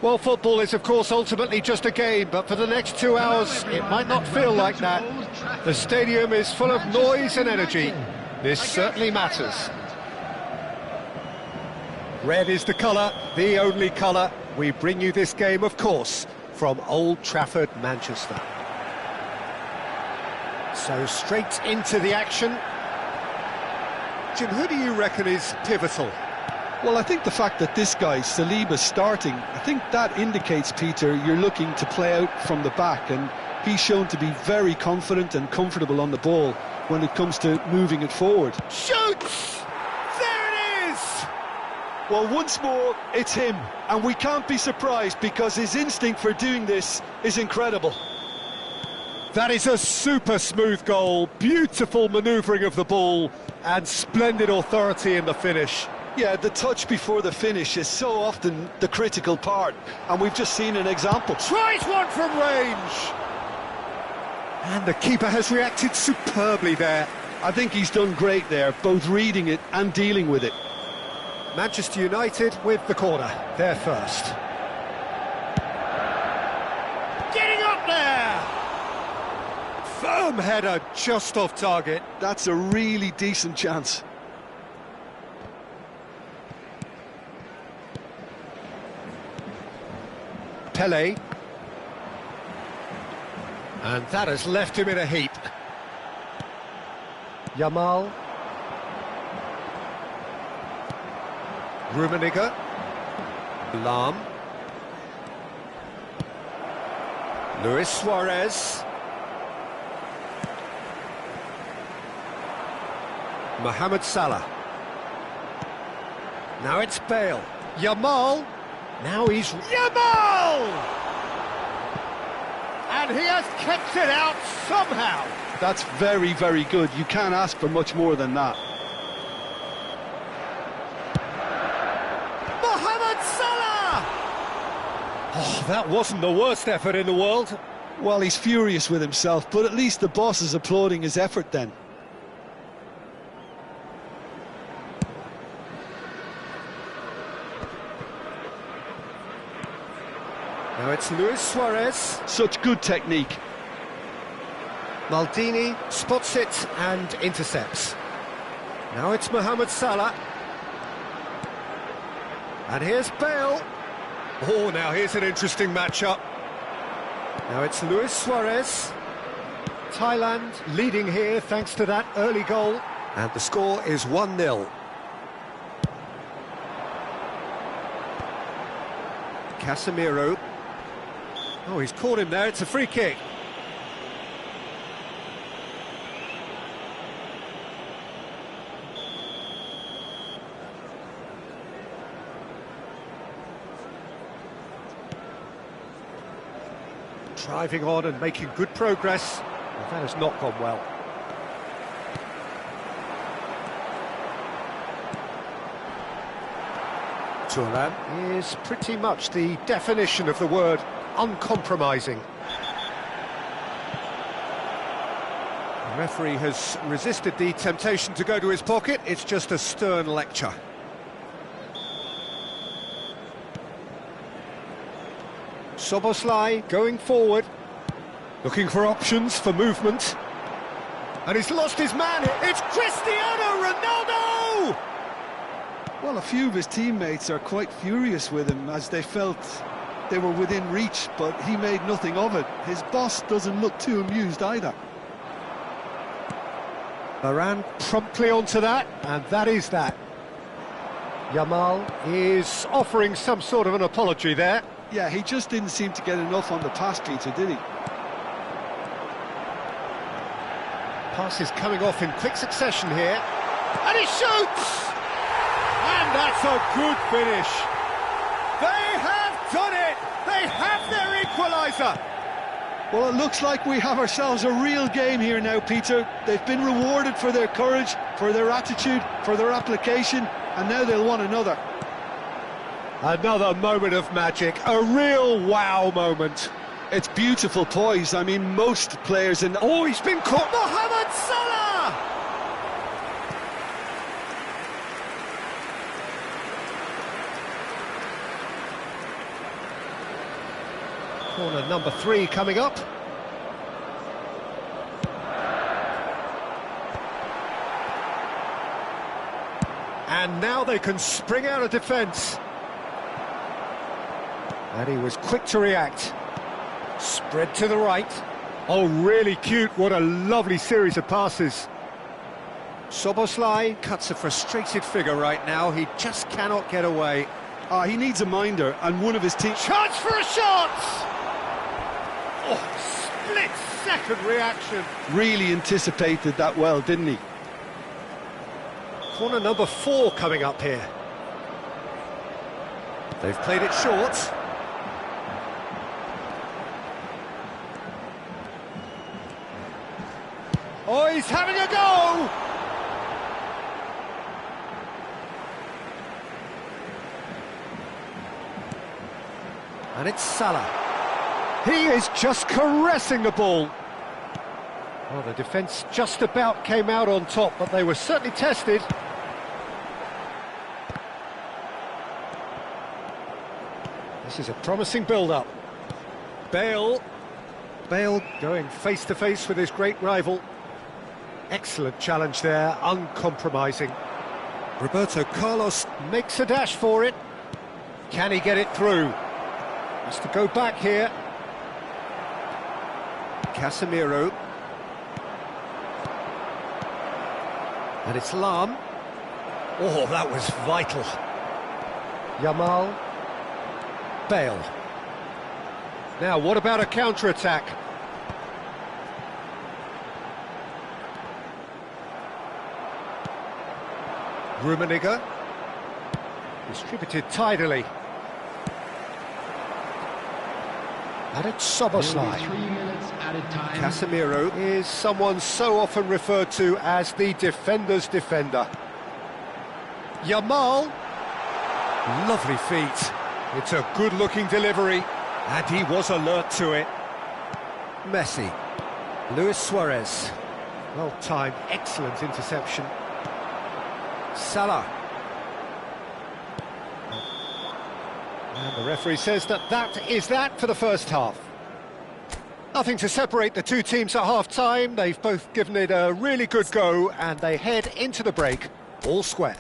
Well, football is, of course, ultimately just a game, but for the next 2 hours, it might not feel like that. The stadium is full of noise and energy. This certainly matters. Red is the colour, the only colour. We bring you this game, of course, from Old Trafford, Manchester. So straight into the action. Jim, who do you reckon is pivotal? Well, I think the fact that this guy, Saliba's starting, I think that indicates, Peter, you're looking to play out from the back, and he's shown to be very confident and comfortable on the ball when it comes to moving it forward. Shoots! There it is! Well, once more, it's him, and we can't be surprised because his instinct for doing this is incredible. That is a super smooth goal, beautiful manoeuvring of the ball, and splendid authority in the finish. Yeah, the touch before the finish is so often the critical part, and we've just seen an example. Tries one from range! And the keeper has reacted superbly there. I think he's done great there, both reading it and dealing with it. Manchester United with the corner, they're first. Getting up there! Firm header, just off target. That's a really decent chance. Pele. And that has left him in a heap. Yamal. Rummenigge. Lahm. Luis Suarez. Mohamed Salah. Now it's Bale. Yamal. Now he's Yamal! And he has kept it out somehow. That's very, very good. You can't ask for much more than that. Mohamed Salah! Oh, that wasn't the worst effort in the world. Well, he's furious with himself, but at least the boss is applauding his effort then. Now it's Luis Suarez. Such good technique. Maldini spots it and intercepts. Now it's Mohamed Salah. And here's Bale. Oh, now here's an interesting matchup. Now it's Luis Suarez. Thailand leading here thanks to that early goal. And the score is 1-0. Casemiro. Oh, he's caught him there, it's a free kick. Driving on and making good progress, but that has not gone well. Thuram is pretty much the definition of the word uncompromising. The referee has resisted the temptation to go to his pocket. It's just a stern lecture. Szoboszlai going forward, looking for options for movement. And he's lost his man. It's Cristiano Ronaldo! Well, a few of his teammates are quite furious with him as they felt they were within reach, but he made nothing of it. His boss doesn't look too amused either. Varane promptly onto that, and that is that. Yamal is offering some sort of an apology there. Yeah, he just didn't seem to get enough on the pass, Peter, did he? Pass is coming off in quick succession here. And he shoots! And that's a good finish. They have done it! They have their equaliser! Well, it looks like we have ourselves a real game here now, Peter. They've been rewarded for their courage, for their attitude, for their application, and now they'll want another. Another moment of magic, a real wow moment. It's beautiful poise. I mean, most players in... Oh, he's been caught! Mohamed Salah! Corner number 3 coming up. And now they can spring out of defence. And he was quick to react. Spread to the right. Oh, really cute. What a lovely series of passes. Szoboszlai cuts a frustrated figure right now. He just cannot get away. He needs a minder, and one of his team... Chance for a shot! Oh, split-second reaction. Really anticipated that well, didn't he? Corner number 4 coming up here. They've played it short. Oh, he's having a go! And it's Salah. He is just caressing the ball. Well, the defence just about came out on top, but they were certainly tested. This is a promising build-up. Bale going face-to-face with his great rival. Excellent challenge there, uncompromising. Roberto Carlos makes a dash for it. Can he get it through? Has to go back here. Casemiro. And it's Lam. Oh, that was vital. Yamal. Bale. Now, what about a counter-attack? Rummenigge. Distributed tidily. And it's Szoboszlai. Casemiro is someone so often referred to as the defender's defender. Yamal. Lovely feet. It's a good-looking delivery, and he was alert to it. Messi. Luis Suarez. Well-timed, excellent interception. Salah. And the referee says that is that for the first half. Nothing to separate the two teams at half-time. They've both given it a really good go, and they head into the break all square.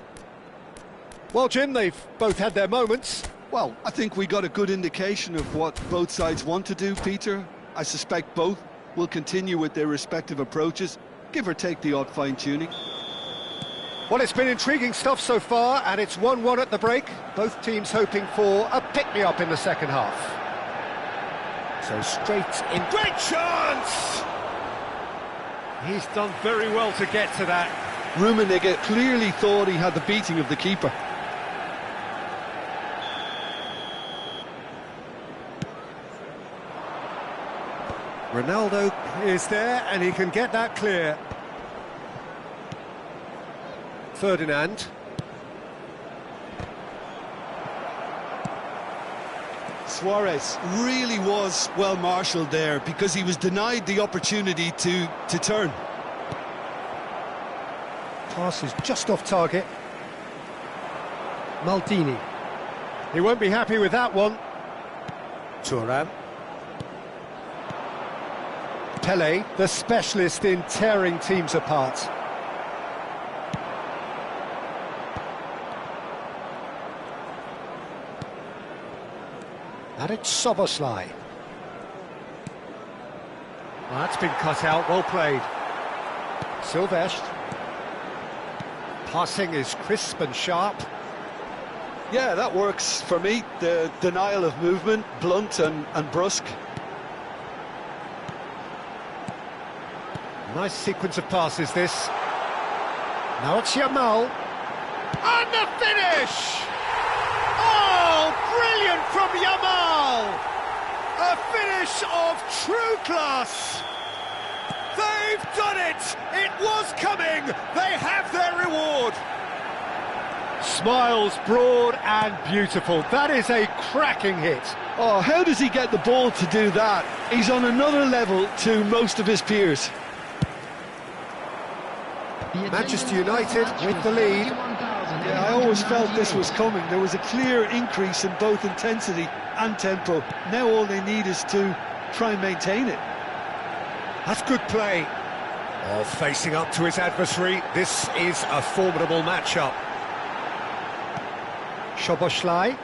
Well, Jim, they've both had their moments. Well, I think we got a good indication of what both sides want to do, Peter. I suspect both will continue with their respective approaches, give or take the odd fine-tuning. Well, it's been intriguing stuff so far, and it's 1-1 at the break. Both teams hoping for a pick-me-up in the second half. So straight in. Great chance! He's done very well to get to that. Rummenigge clearly thought he had the beating of the keeper. Ronaldo is there, and he can get that clear. Ferdinand. Suarez really was well marshalled there because he was denied the opportunity to turn. Pass is just off target. Maldini. He won't be happy with that one. Thuram. Pele, the specialist in tearing teams apart. And it's Szoboszlai. Well, that's been cut out, well played. Silvestre. Passing is crisp and sharp. Yeah, that works for me. The denial of movement, blunt and brusque. Nice sequence of passes, this. Now it's Yamal. And the finish! Oh, brilliant from Yamal! A finish of true class! They've done it! It was coming! They have their reward! Smiles broad and beautiful. That is a cracking hit. Oh, how does he get the ball to do that? He's on another level to most of his peers. Manchester United with the lead. Yeah, I always felt this was coming. There was a clear increase in both intensity and tempo. Now all they need is to try and maintain it. That's good play. Oh, facing up to his adversary. This is a formidable matchup. Szoboszlai.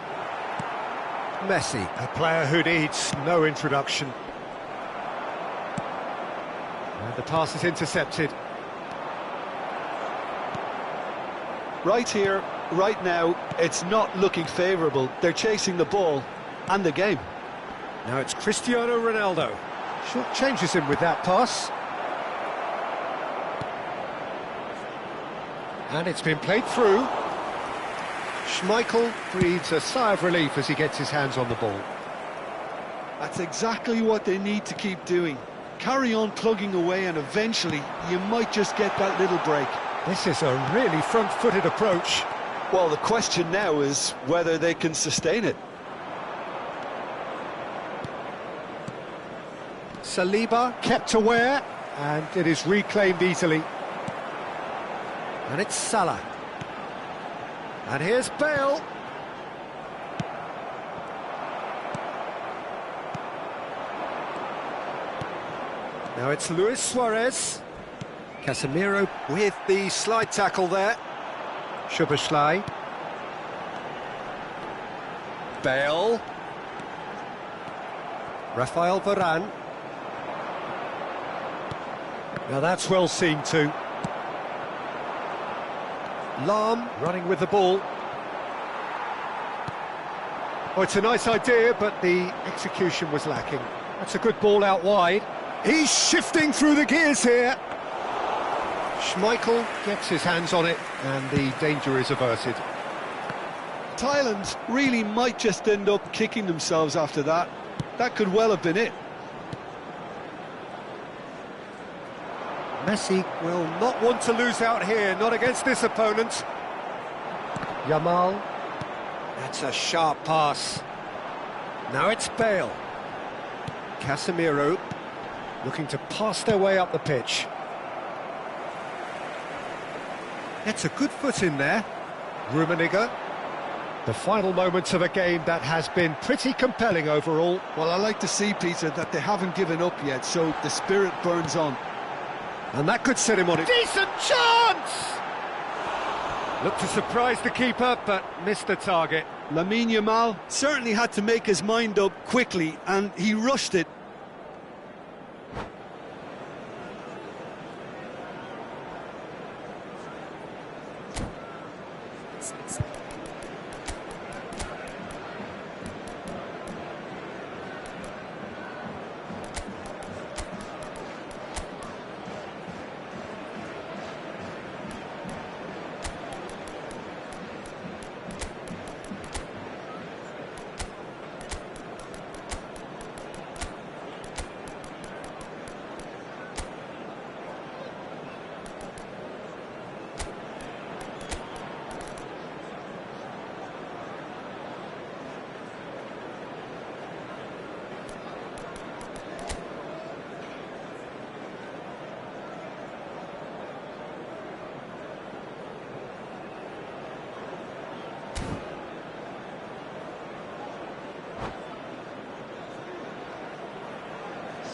Messi, a player who needs no introduction. And the pass is intercepted. Right here, right now, it's not looking favourable. They're chasing the ball and the game. Now it's Cristiano Ronaldo. Short changes him with that pass. And it's been played through. Schmeichel breathes a sigh of relief as he gets his hands on the ball. That's exactly what they need to keep doing. Carry on plugging away and eventually you might just get that little break. This is a really front-footed approach. Well, the question now is whether they can sustain it. Saliba kept aware, and it is reclaimed easily. And it's Salah. And here's Bale. Now it's Luis Suarez. Casemiro with the slide tackle there. Szoboszlai. Bale. Rafael Varane. Now that's well seen too. Lahm running with the ball. Oh, it's a nice idea, but the execution was lacking. That's a good ball out wide. He's shifting through the gears here. Schmeichel gets his hands on it, and the danger is averted. Thailand really might just end up kicking themselves after that. That could well have been it. Messi will not want to lose out here, not against this opponent. Yamal. That's a sharp pass. Now it's Bale. Casemiro looking to pass their way up the pitch. Gets a good foot in there. Rummenigge. The final moments of a game that has been pretty compelling overall. Well, I like to see, Peter, that they haven't given up yet, so the spirit burns on. And that could set him on it. Decent chance! Looked to surprise the keeper, but missed the target. Lamine Yamal certainly had to make his mind up quickly, and he rushed it.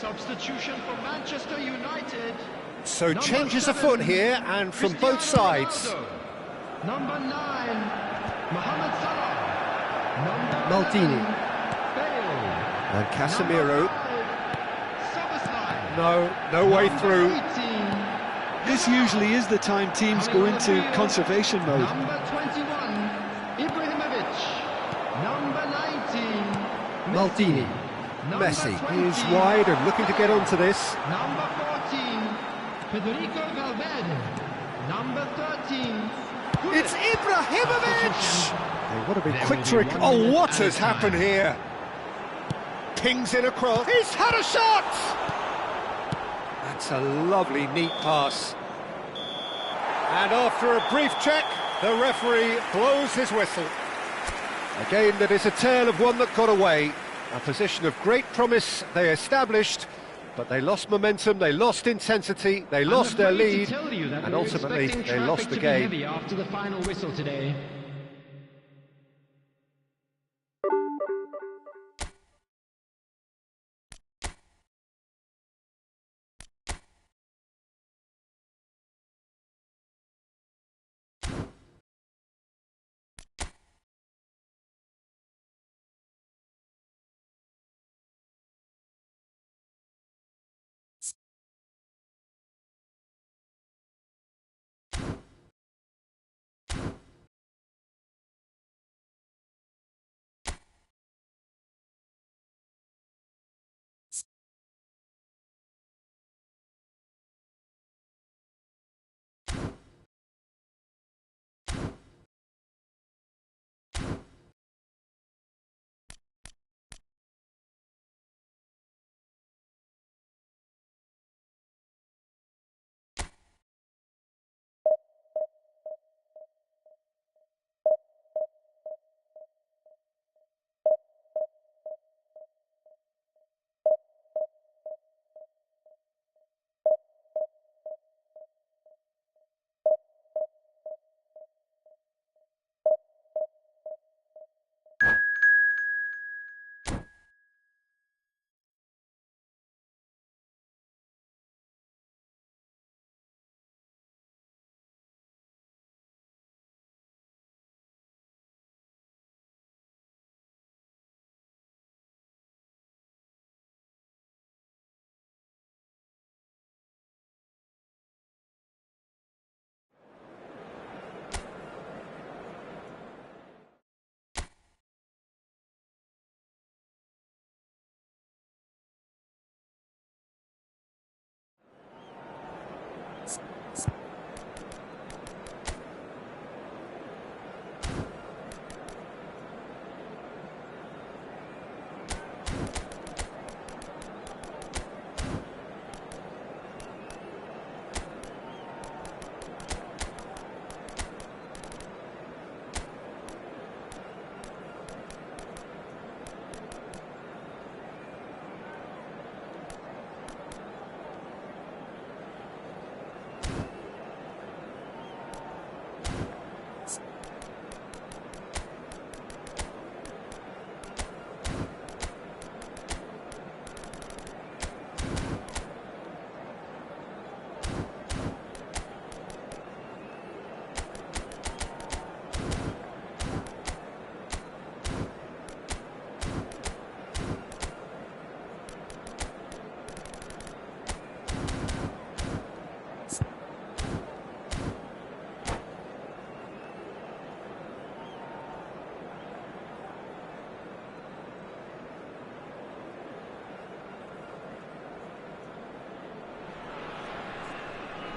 Substitution for Manchester United. So changes afoot here, and from both sides. Number 9, Mohamed Salah. Number Maldini. 10, Bale. And Casemiro. Szoboszlai. No way through. 18, This usually is the time teams go into conservation mode. Number 21, Ibrahimovic. Number 19, Maldini. Number Messi 20, is wide and looking to get onto this. Number 14, Federico Valverde. Number 13, It's Ibrahimovic! They want to be quick to Oh, what has happened here? Pings in across. He's had a shot! That's a lovely, neat pass. And after a brief check, the referee blows his whistle. A game that is a tale of one that got away. A position of great promise they established, but they lost momentum, they lost intensity, they lost their lead, and ultimately they lost the game. After the final whistle today.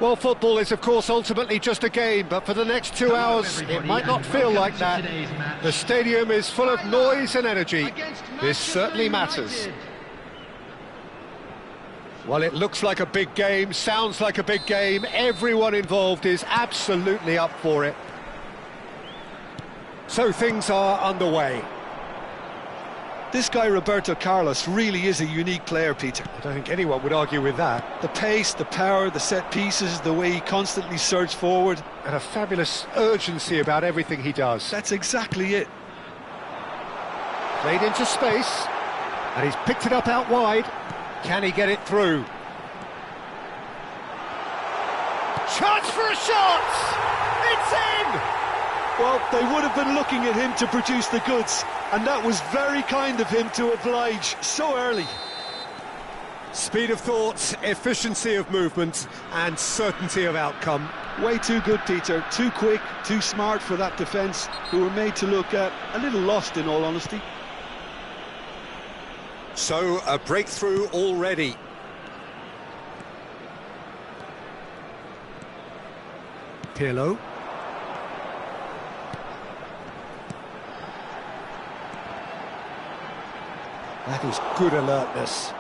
Well, football is, of course, ultimately just a game, but for the next 2 hours, it might not feel like that. The stadium is full of noise and energy. This certainly matters. Well, it looks like a big game, sounds like a big game. Everyone involved is absolutely up for it. So things are underway. This guy, Roberto Carlos, really is a unique player, Peter. I don't think anyone would argue with that. The pace, the power, the set pieces, the way he constantly surges forward. And a fabulous urgency about everything he does. That's exactly it. Played into space, and he's picked it up out wide. Can he get it through? Chance for a shot! It's in! Well, they would have been looking at him to produce the goods, and that was very kind of him to oblige so early. Speed of thought, efficiency of movement, and certainty of outcome. Way too good, Peter. Too quick, too smart for that defence, who were made to look a little lost, in all honesty. So, a breakthrough already. Pirlo. That is good alertness.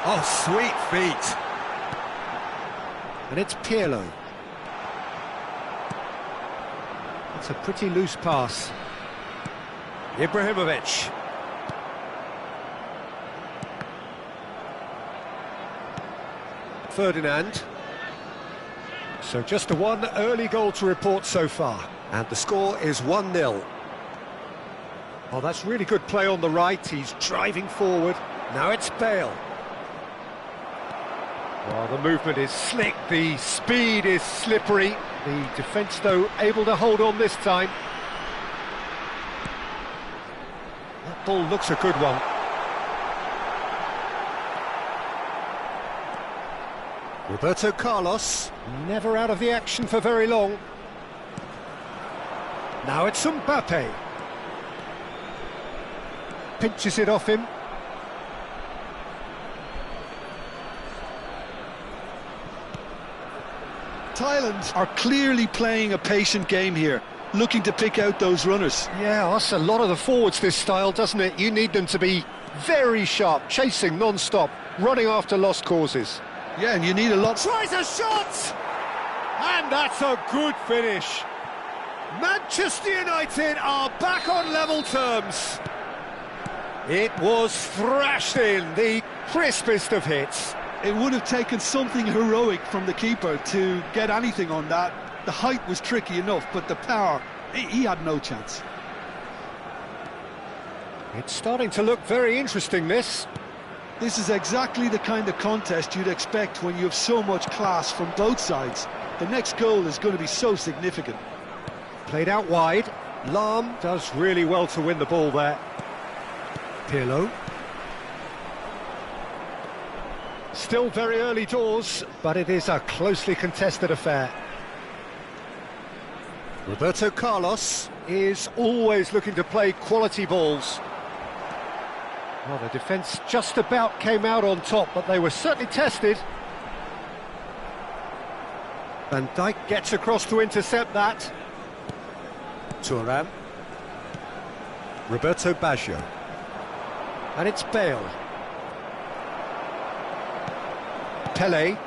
Oh, sweet feet. And it's Pirlo. That's a pretty loose pass. Ibrahimovic. Ferdinand. So just the one early goal to report so far. And the score is 1-0. Oh, that's really good play on the right. He's driving forward. Now it's Bale. Well, the movement is slick. The speed is slippery. The defence, though, able to hold on this time. That ball looks a good one. Roberto Carlos, never out of the action for very long. Now it's Mbappe. Pinches it off him. Thailand are clearly playing a patient game here, looking to pick out those runners. Yeah, that's a lot of the forwards, this style, doesn't it? You need them to be very sharp, chasing non-stop, running after lost causes. Yeah, and you need a lot... Tries a shot! And that's a good finish. Manchester United are back on level terms. It was thrashed in, the crispest of hits. It would have taken something heroic from the keeper to get anything on that. The height was tricky enough, but the power, he had no chance. It's starting to look very interesting, this. This is exactly the kind of contest you'd expect when you have so much class from both sides. The next goal is going to be so significant. Played out wide. Lahm does really well to win the ball there. Pirlo. Still very early doors, but it is a closely contested affair. Roberto Carlos is always looking to play quality balls. Well, the defence just about came out on top, but they were certainly tested. Van Dijk gets across to intercept that. Thuram. Roberto Baggio. And it's Bale. Pelé.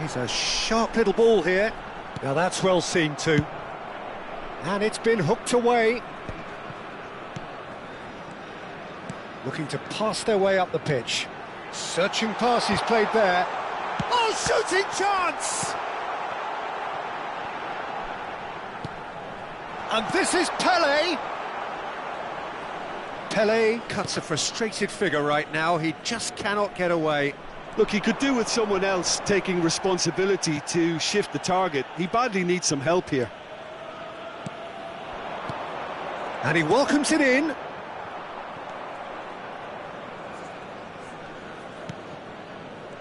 He's a sharp little ball here. Now that's well seen too. And it's been hooked away. Looking to pass their way up the pitch. Searching pass he's played there. Oh, shooting chance! And this is Pelé. Pelé cuts a frustrated figure right now. He just cannot get away. Look, he could do with someone else taking responsibility to shift the target. He badly needs some help here. And he welcomes it in.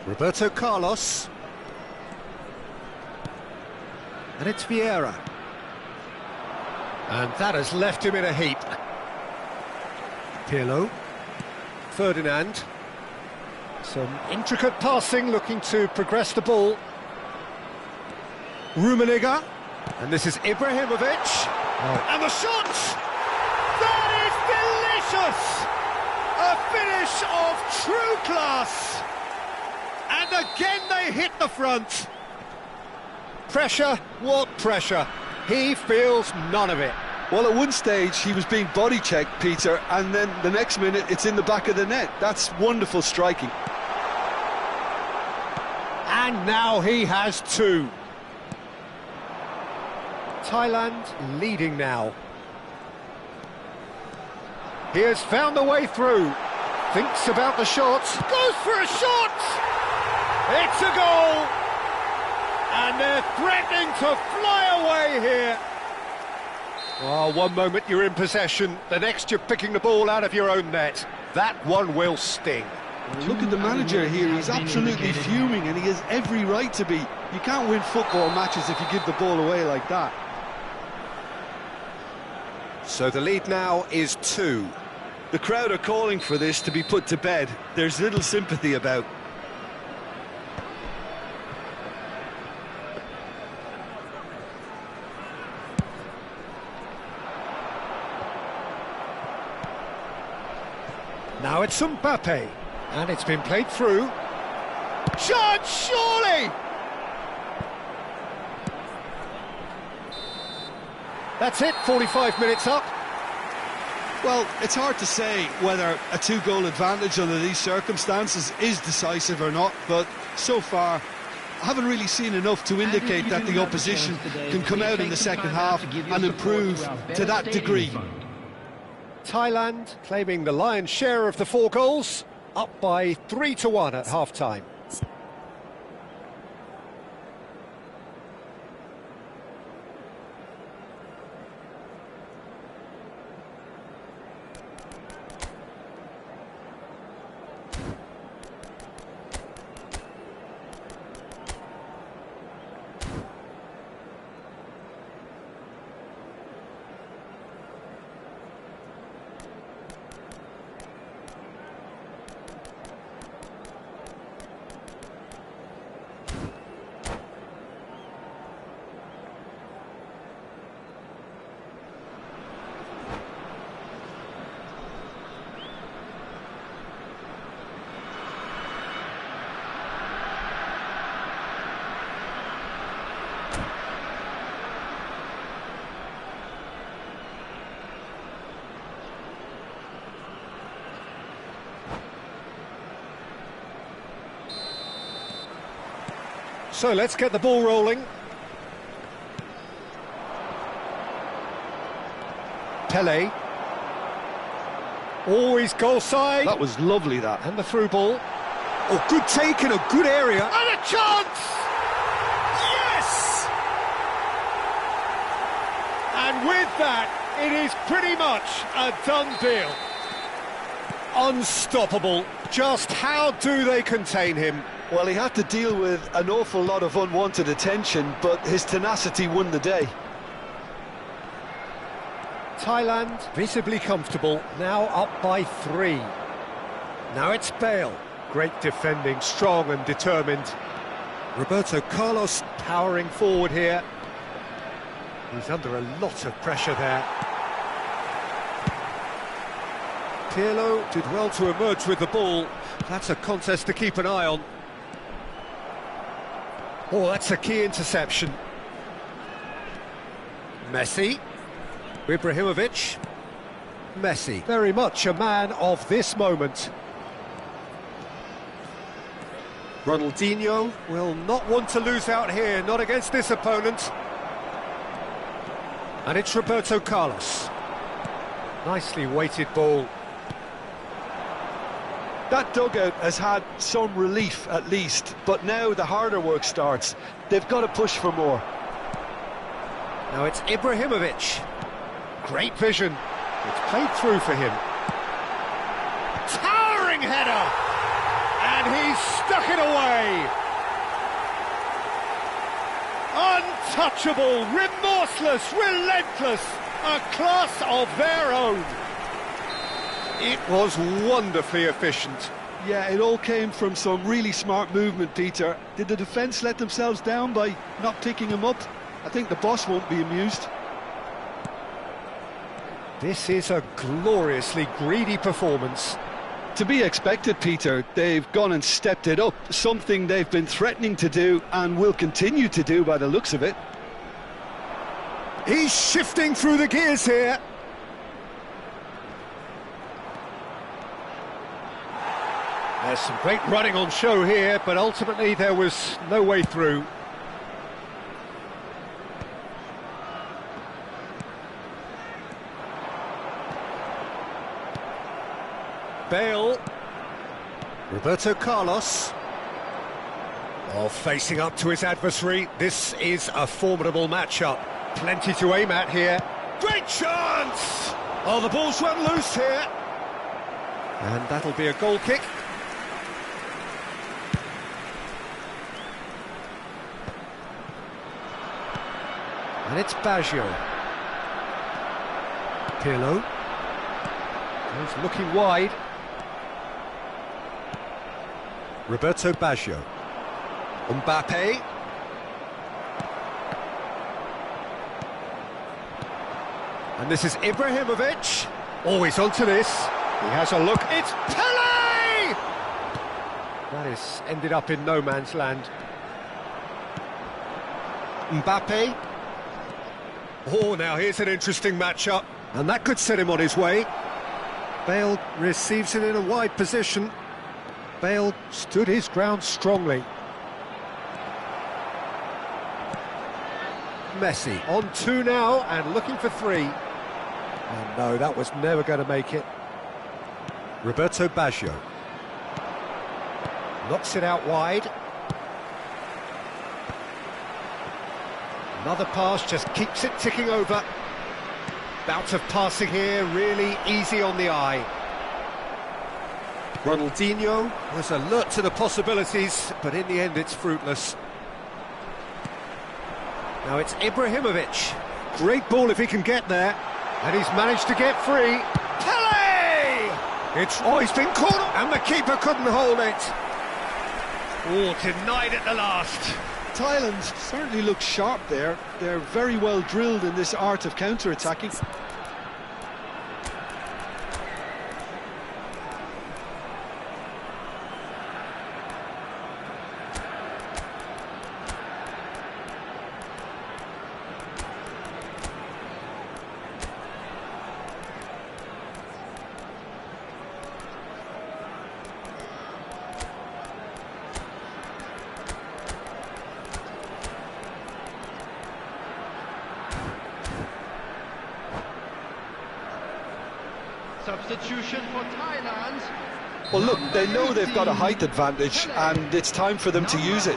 Roberto Carlos. And it's Vieira. And that has left him in a heap. Pirlo. Ferdinand. Some intricate passing, looking to progress the ball. Rummenigge, and this is Ibrahimovic, and the shot! That is delicious! A finish of true class! And again they hit the front. Pressure, what pressure? He feels none of it. Well, at one stage he was being body checked, Peter, and then the next minute it's in the back of the net. That's wonderful striking. And now he has two. Thailand leading now. He has found a way through. Thinks about the shot. Goes for a shot! It's a goal! And they're threatening to fly away here. Oh, one moment you're in possession, the next you're picking the ball out of your own net. That one will sting. Look at the manager here, he's absolutely fuming, and he has every right to be. You can't win football matches if you give the ball away like that. So the lead now is 2. The crowd are calling for this to be put to bed. There's little sympathy about. Now it's Mbappe, and it's been played through. Chance, surely! That's it, 45 minutes up. Well, it's hard to say whether a 2-goal advantage under these circumstances is decisive or not, but so far I haven't really seen enough to indicate that the opposition can come out in the second half and improve to that degree. Thailand claiming the lion's share of the 4 goals, up by 3-1 at half-time. So let's get the ball rolling. Pele. Always goal side. That was lovely, that. And the through ball. Oh, good take in a good area. And a chance! Yes! And with that, it is pretty much a done deal. Unstoppable. Just how do they contain him? Well, he had to deal with an awful lot of unwanted attention, but his tenacity won the day. Thailand visibly comfortable, now up by 3. Now it's Bale. Great defending, strong and determined. Roberto Carlos powering forward here. He's under a lot of pressure there. Pirlo did well to emerge with the ball. That's a contest to keep an eye on. Oh, that's a key interception. Messi. Ibrahimovic. Messi. Very much a man of this moment. Ronaldinho will not want to lose out here, not against this opponent. And it's Roberto Carlos. Nicely weighted ball. That dugout has had some relief at least, but now the harder work starts. They've got to push for more. Now it's Ibrahimovic. Great vision. It's played through for him. Towering header! And he's stuck it away! Untouchable, remorseless, relentless, a class of their own. It was wonderfully efficient. Yeah, it all came from some really smart movement, Peter. Did the defence let themselves down by not picking him up? I think the boss won't be amused. This is a gloriously greedy performance. To be expected, Peter. They've gone and stepped it up, something they've been threatening to do and will continue to do by the looks of it. He's shifting through the gears here. There's some great running on show here, but ultimately there was no way through. Bale. Roberto Carlos. Oh, facing up to his adversary. This is a formidable matchup. Plenty to aim at here. Great chance! Oh, the ball's run loose here. And that'll be a goal kick. And it's Baggio. Pirlo. He's looking wide. Roberto Baggio. Mbappe. And this is Ibrahimovic. Always onto this. He has a look. It's Pele! That is ended up in no man's land. Mbappe. Oh, now here's an interesting matchup. And that could set him on his way. Bale receives it in a wide position. Bale stood his ground strongly. Messi on 2 now and looking for 3. And no, that was never going to make it. Roberto Baggio. Knocks it out wide. Another pass just keeps it ticking over. Bout of passing here, really easy on the eye. Ronaldinho was alert to the possibilities, but in the end it's fruitless. Now it's Ibrahimovic. Great ball if he can get there. And he's managed to get free. Pele! He's been caught, and the keeper couldn't hold it. Oh, denied at the last. Thailand certainly looks sharp there. They're very well drilled in this art of counter-attacking. Substitution for Thailand. Well, look, they know they've got a height advantage, and it's time for them to use it.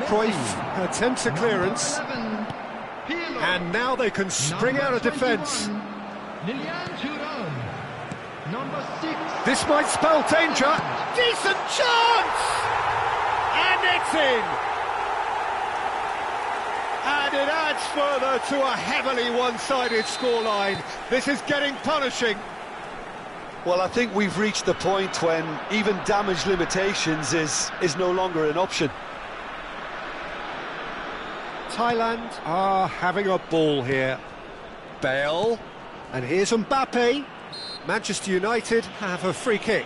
Cruyff attempts a clearance, and now they can spring out of defence. This might spell danger. Decent chance! And it's in! And it adds further to a heavily one-sided scoreline. This is getting punishing. Well, I think we've reached the point when even damage limitations is no longer an option. Thailand are having a ball here. Bale, and here's Mbappe. Manchester United have a free kick.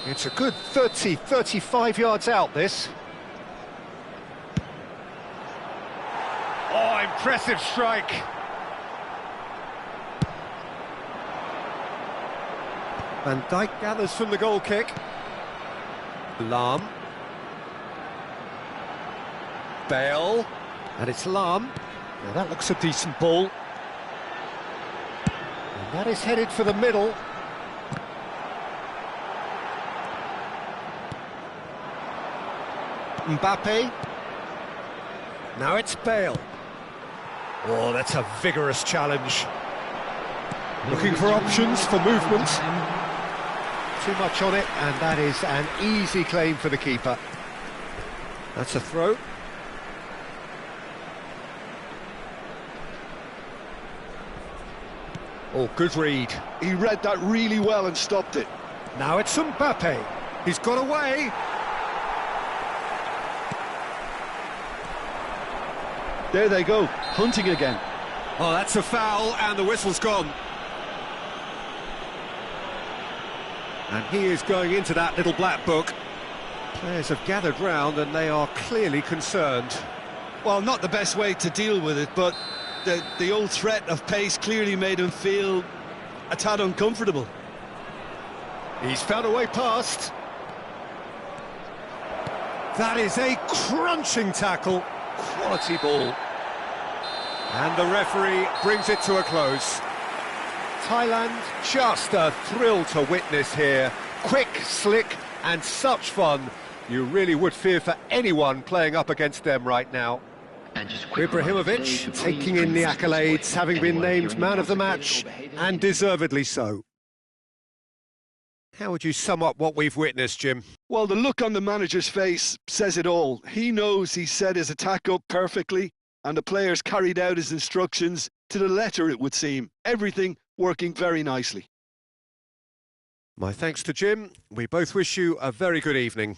It's a good 35 yards out, this. Oh, impressive strike. Van Dijk gathers from the goal kick. Lahm. Bale. And it's Lahm. Now that looks a decent ball. And that is headed for the middle. Mbappe. Now it's Bale. Oh, that's a vigorous challenge. Looking for options for movement. Too much on it, and that is an easy claim for the keeper. That's a throw. Oh, good read. He read that really well and stopped it. Now it's Mbappe. He's got away. There they go, hunting again. Oh, that's a foul, and the whistle's gone. And he is going into that little black book. Players have gathered round and they are clearly concerned. Well, not the best way to deal with it, but the old threat of pace clearly made him feel a tad uncomfortable. He's found a way past. That is a crunching tackle. Quality ball. And the referee brings it to a close. Thailand, just a thrill to witness here. Quick, slick, and such fun. You really would fear for anyone playing up against them right now. Ibrahimovic taking in the accolades, having been named man of the match, and deservedly so. How would you sum up what we've witnessed, Jim? Well, the look on the manager's face says it all. He knows he set his attack up perfectly, and the players carried out his instructions to the letter, it would seem. Everything working very nicely. My thanks to Jim. We both wish you a very good evening.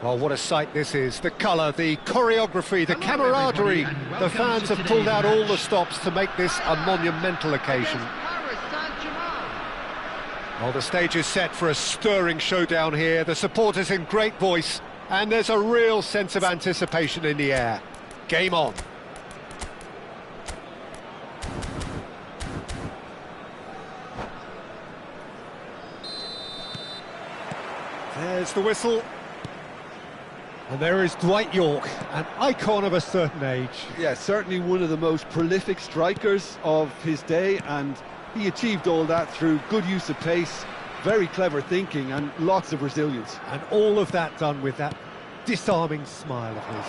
Well, what a sight this is. The colour, the choreography, the camaraderie. The fans have pulled out all the stops to make this a monumental occasion. Well, the stage is set for a stirring showdown here. The supporters in great voice, and there's a real sense of anticipation in the air. Game on. There's the whistle. And there is Dwight York, an icon of a certain age. Yeah, certainly one of the most prolific strikers of his day, and he achieved all that through good use of pace, very clever thinking, and lots of resilience. And all of that done with that disarming smile of his.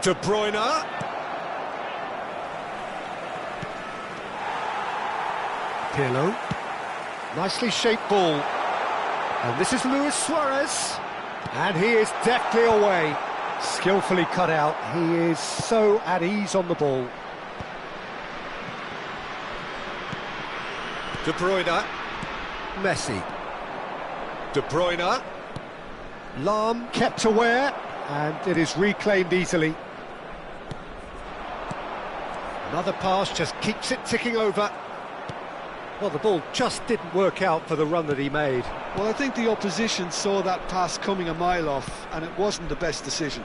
De Bruyne. Pirlo. Nicely shaped ball. And this is Luis Suarez. And he is deftly away, skillfully cut out. He is so at ease on the ball. De Bruyne, Messi, De Bruyne, Lahm kept aware, and it is reclaimed easily. Another pass just keeps it ticking over. Well, the ball just didn't work out for the run that he made. Well, I think the opposition saw that pass coming a mile off, and it wasn't the best decision.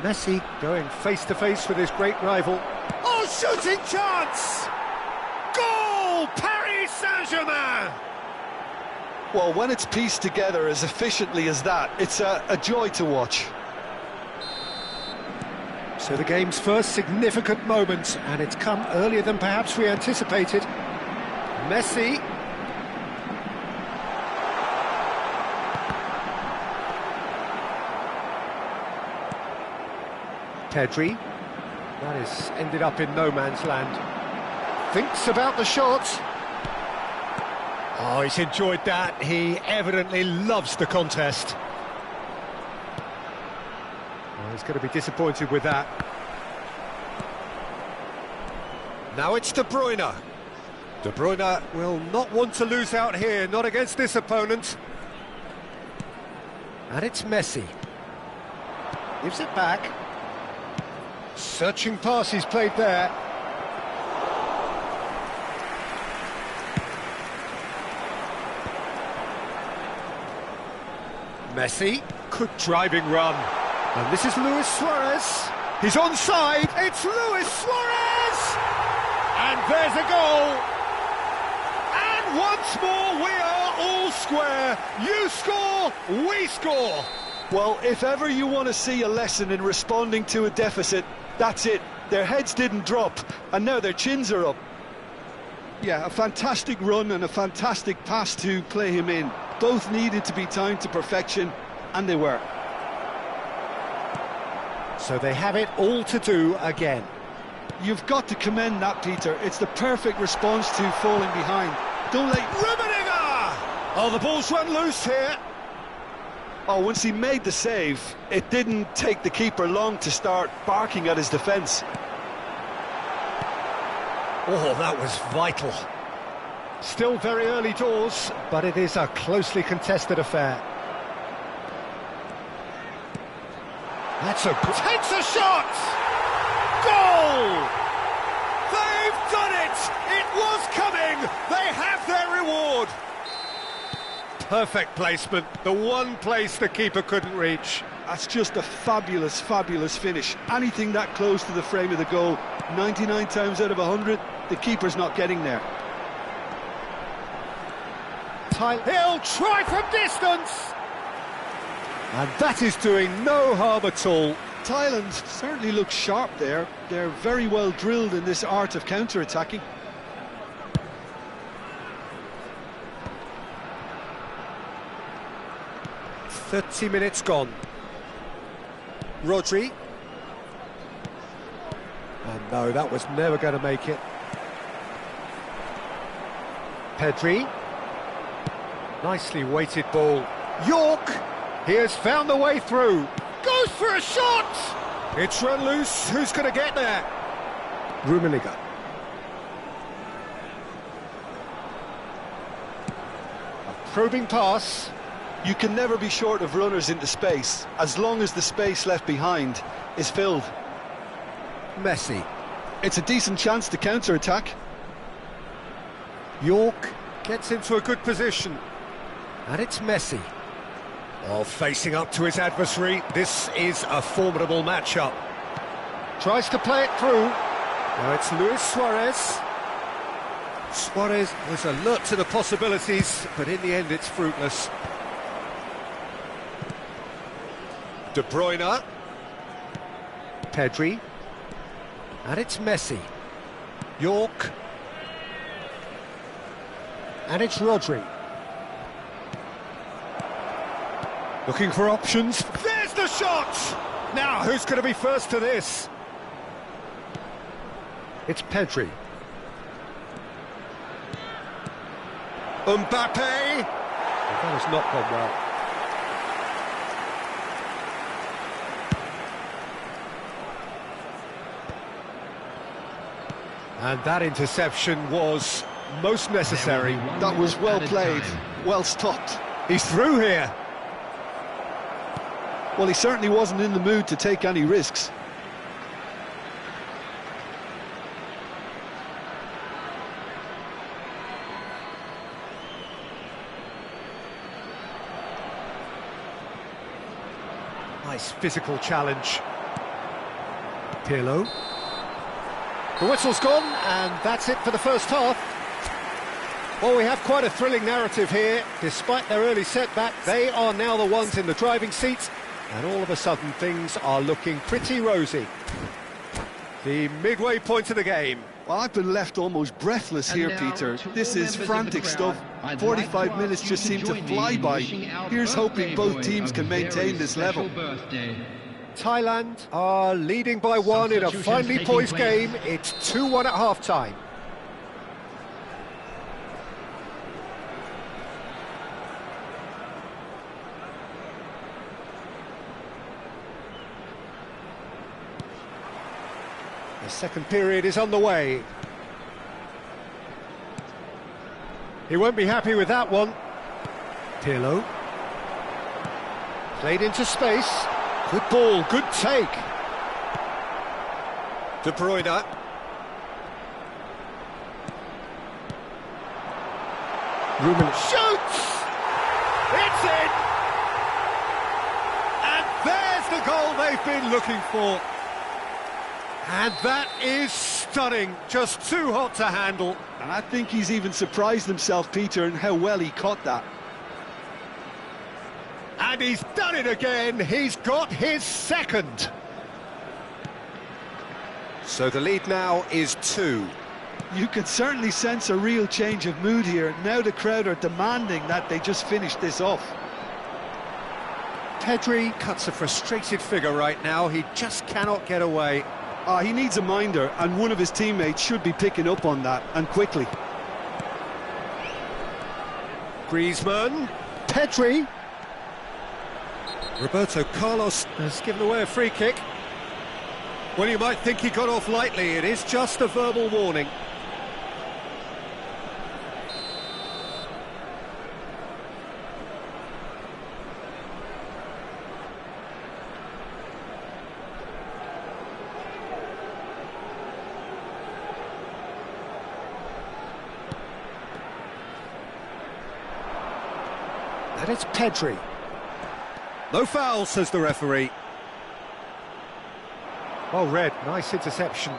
Messi going face-to-face with his great rival. Oh, shooting chance! Goal! Paris Saint-Germain! Well, when it's pieced together as efficiently as that, it's a joy to watch. So the game's first significant moment, and it's come earlier than perhaps we anticipated. Messi. Pedri. That has ended up in no man's land. Thinks about the shot. Oh, he's enjoyed that. He evidently loves the contest. He's going to be disappointed with that. Now it's De Bruyne. De Bruyne will not want to lose out here, not against this opponent. And it's Messi. Gives it back. Searching pass he's played there. Messi. Good driving run. And this is Luis Suarez. He's onside. It's Luis Suarez! And there's a goal. And once more we are all square. You score, we score. Well, if ever you want to see a lesson in responding to a deficit, that's it. Their heads didn't drop, and now their chins are up. Yeah, a fantastic run and a fantastic pass to play him in. Both needed to be timed to perfection, and they were. So they have it all to do again. You've got to commend that, Peter. It's the perfect response to falling behind. Don't let... Rummenigge! Oh, the ball's run loose here. Oh, once he made the save, it didn't take the keeper long to start barking at his defence. Oh, that was vital. Still very early doors, but it is a closely contested affair. That's a good... Takes a shot! Goal! They've done it! It was coming! They have their reward! Perfect placement, the one place the keeper couldn't reach. That's just a fabulous, fabulous finish. Anything that close to the frame of the goal, 99 times out of 100, the keeper's not getting there. He'll try from distance! And that is doing no harm at all. Thailand certainly looks sharp there. They're very well drilled in this art of counter-attacking. "30 minutes gone. Rodri. And no, that was never going to make it. Pedri. Nicely weighted ball. York. He has found the way through. Goes for a shot! It's run loose. Who's going to get there? Rummenigge. A probing pass. You can never be short of runners into space, as long as the space left behind is filled. Messi. It's a decent chance to counter-attack. York gets into a good position. And it's Messi. Oh, facing up to his adversary, this is a formidable matchup. Tries to play it through. Now it's Luis Suarez. Suarez was alert to the possibilities, but in the end it's fruitless. De Bruyne. Pedri. And it's Messi. York. And it's Rodri. Looking for options. There's the shot! Now, who's going to be first to this? It's Pedri. Mbappe! Well, that has not gone well. And that interception was most necessary. That was well played, well stopped. He's through here. Well, he certainly wasn't in the mood to take any risks. Nice physical challenge. Pirlo. The whistle's gone, and that's it for the first half. Well, we have quite a thrilling narrative here. Despite their early setback, they are now the ones in the driving seat, and all of a sudden things are looking pretty rosy. The midway point of the game. Well, I've been left almost breathless here, Peter. This is frantic stuff. 45 minutes just seem to fly by. Here's hoping both teams can maintain this level. Thailand are leading by one in a finely poised game. It's 2-1 at half-time. The second period is on the way. He won't be happy with that one. Pirlo. Played into space. Good ball, good take. De Bruyne. Ruben shoots! It's in! And there's the goal they've been looking for. And that is stunning, just too hot to handle. And I think he's even surprised himself, Peter, in how well he caught that. And he's done it again, he's got his second. So the lead now is 2. You can certainly sense a real change of mood here. Now the crowd are demanding that they just finish this off. Pedri cuts a frustrated figure right now, he just cannot get away. He needs a minder, and one of his teammates should be picking up on that, and quickly. Griezmann, Pedri. Roberto Carlos has given away a free kick. Well, you might think he got off lightly, it is just a verbal warning. And it's Pedri. No foul, says the referee. Well read, nice interception.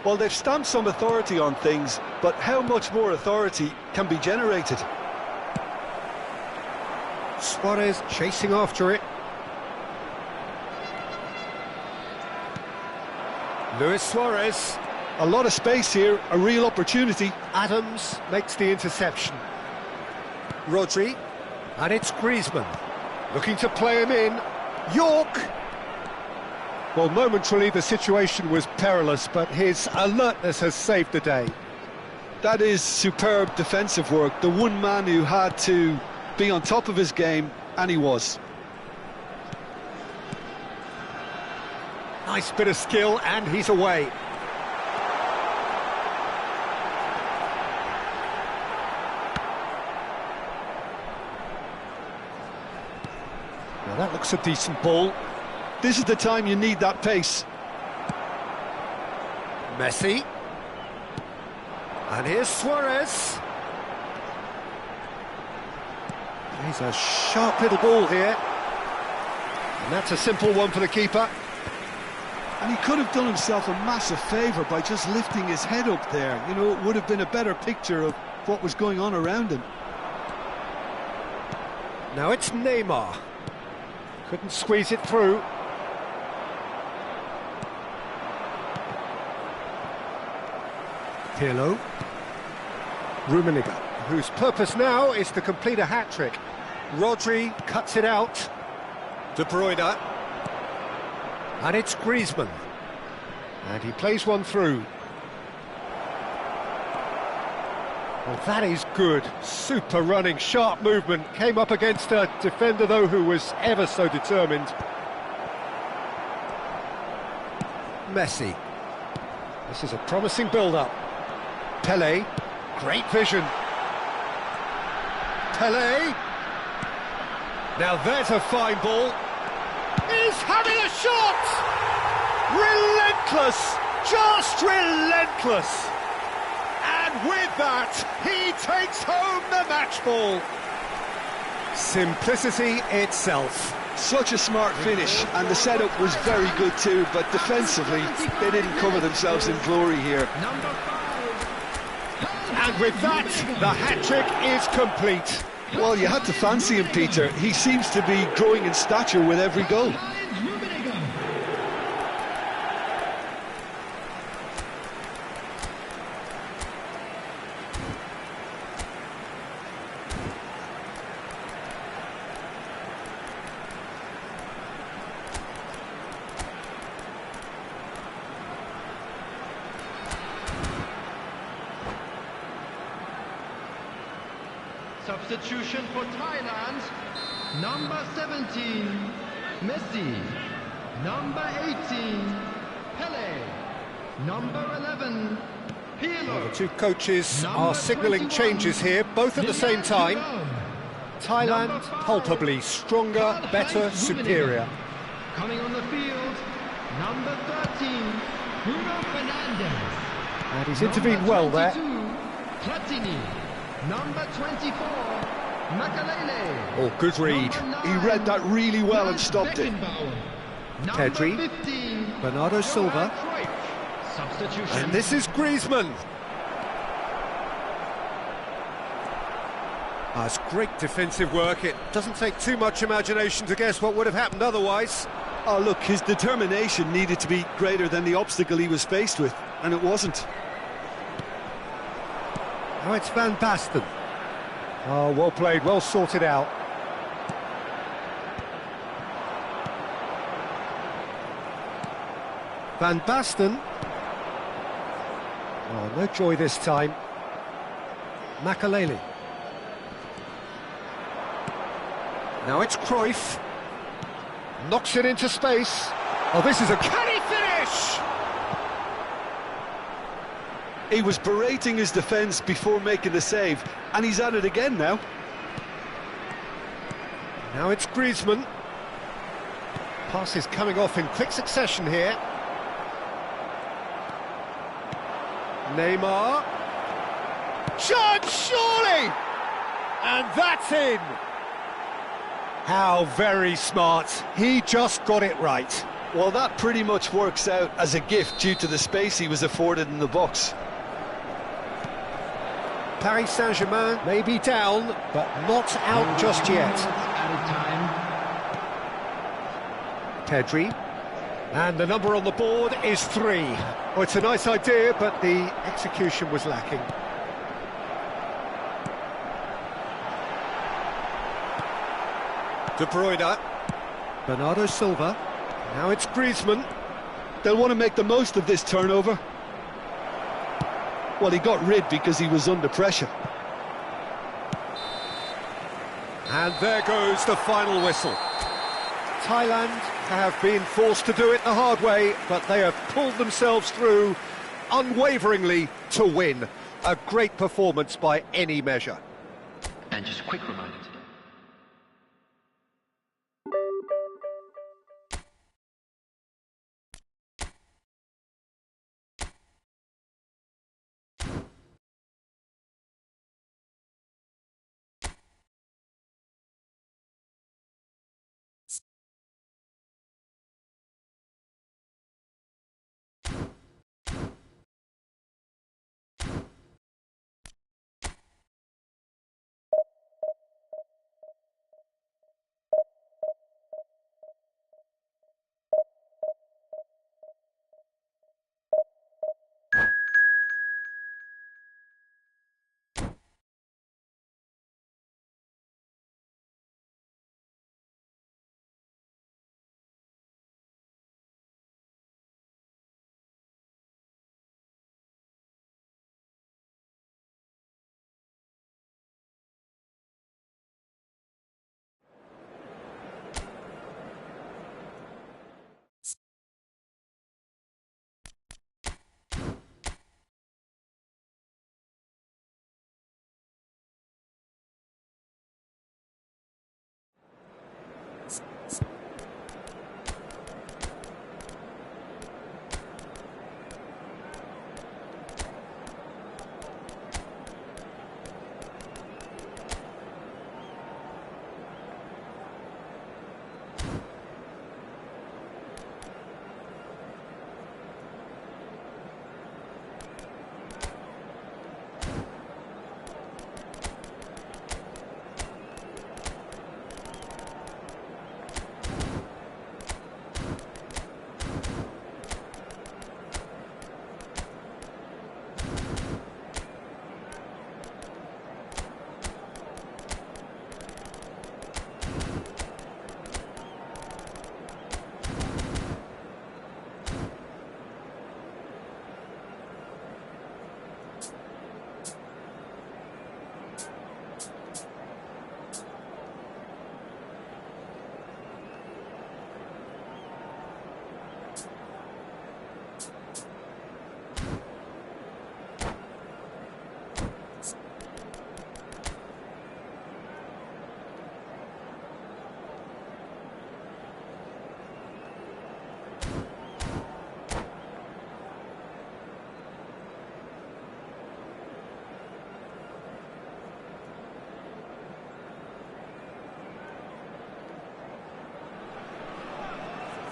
Well, they've stamped some authority on things, but how much more authority can be generated? Suarez chasing after it. Luis Suarez. A lot of space here, a real opportunity. Adams makes the interception. Rodri. And it's Griezmann. Looking to play him in. York. Well, momentarily the situation was perilous, but his alertness has saved the day. That is superb defensive work. The one man who had to be on top of his game, and he was. Nice bit of skill, and he's away. Well, that looks a decent ball. This is the time you need that pace. Messi. And here's Suarez. He's a sharp little ball here. And that's a simple one for the keeper. And he could have done himself a massive favour by just lifting his head up there. You know, it would have been a better picture of what was going on around him. Now it's Neymar. Couldn't squeeze it through. Pirlo. Rummenigge, whose purpose now is to complete a hat-trick. Rodri cuts it out. De Bruyne. And it's Griezmann. And he plays one through. Well, that is good. Super running, sharp movement. Came up against a defender, though, who was ever so determined. Messi. This is a promising build-up. Pelé. Great vision. Pelé. Now there's a fine ball. He's having a shot! Relentless! Just relentless! And with that, he takes home the match ball. Simplicity itself. Such a smart finish, and the setup was very good too, but defensively, they didn't cover themselves in glory here. And with that, the hat-trick is complete. Well, you had to fancy him, Peter. He seems to be growing in stature with every goal. Substitution for Thailand, number 17, Messi, number 18, Pelé, number 11, Pirlo. The two coaches are signalling changes here, both at the same time. Thailand palpably stronger, better, superior. Coming on the field, number 13, Bruno Fernandes. And he's intervened well there. Platini. Number 24, Makalele. Oh, good read. He read that really well and stopped it. Pedri, 15, Bernardo Silva, substitution. and this is Griezmann. That's great defensive work. It doesn't take too much imagination to guess what would have happened otherwise. Oh, look, his determination needed to be greater than the obstacle he was faced with, and it wasn't. Now it's Van Basten. Oh, well played, well sorted out. Van Basten. Oh, no joy this time. Makalele. Now it's Cruyff. Knocks it into space. Oh, this is a... Can he finish? He was berating his defence before making the save, and he's at it again now. Now it's Griezmann. Pass is coming off in quick succession here. Neymar. Shot, surely! And that's in! How very smart. He just got it right. Well, that pretty much works out as a gift due to the space he was afforded in the box. Paris Saint-Germain may be down, but not out just yet. Pedri. And the number on the board is 3. Well, it's a nice idea, but the execution was lacking. De Bruyne. Bernardo Silva. Now it's Griezmann. They'll want to make the most of this turnover. Well, he got rid because he was under pressure. And there goes the final whistle. Thailand have been forced to do it the hard way, but they have pulled themselves through unwaveringly to win. A great performance by any measure. And just a quick reminder.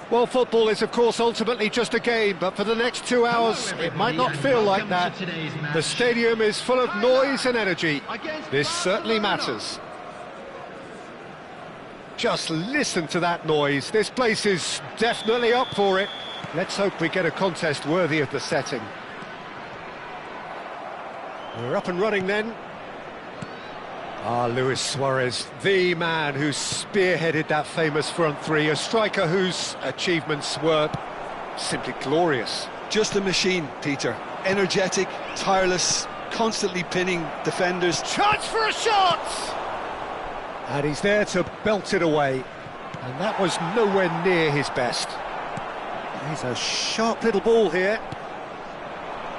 Well, football is, of course, ultimately just a game, but for the next 2 hours, it might not feel like that. The stadium is full of noise and energy. This certainly matters. Just listen to that noise. This place is definitely up for it. Let's hope we get a contest worthy of the setting. We're up and running then. Luis Suarez, the man who spearheaded that famous front three, a striker whose achievements were simply glorious. Just a machine, Peter. Energetic, tireless, constantly pinning defenders. Chance for a shot! And he's there to belt it away. And that was nowhere near his best. He's a sharp little ball here.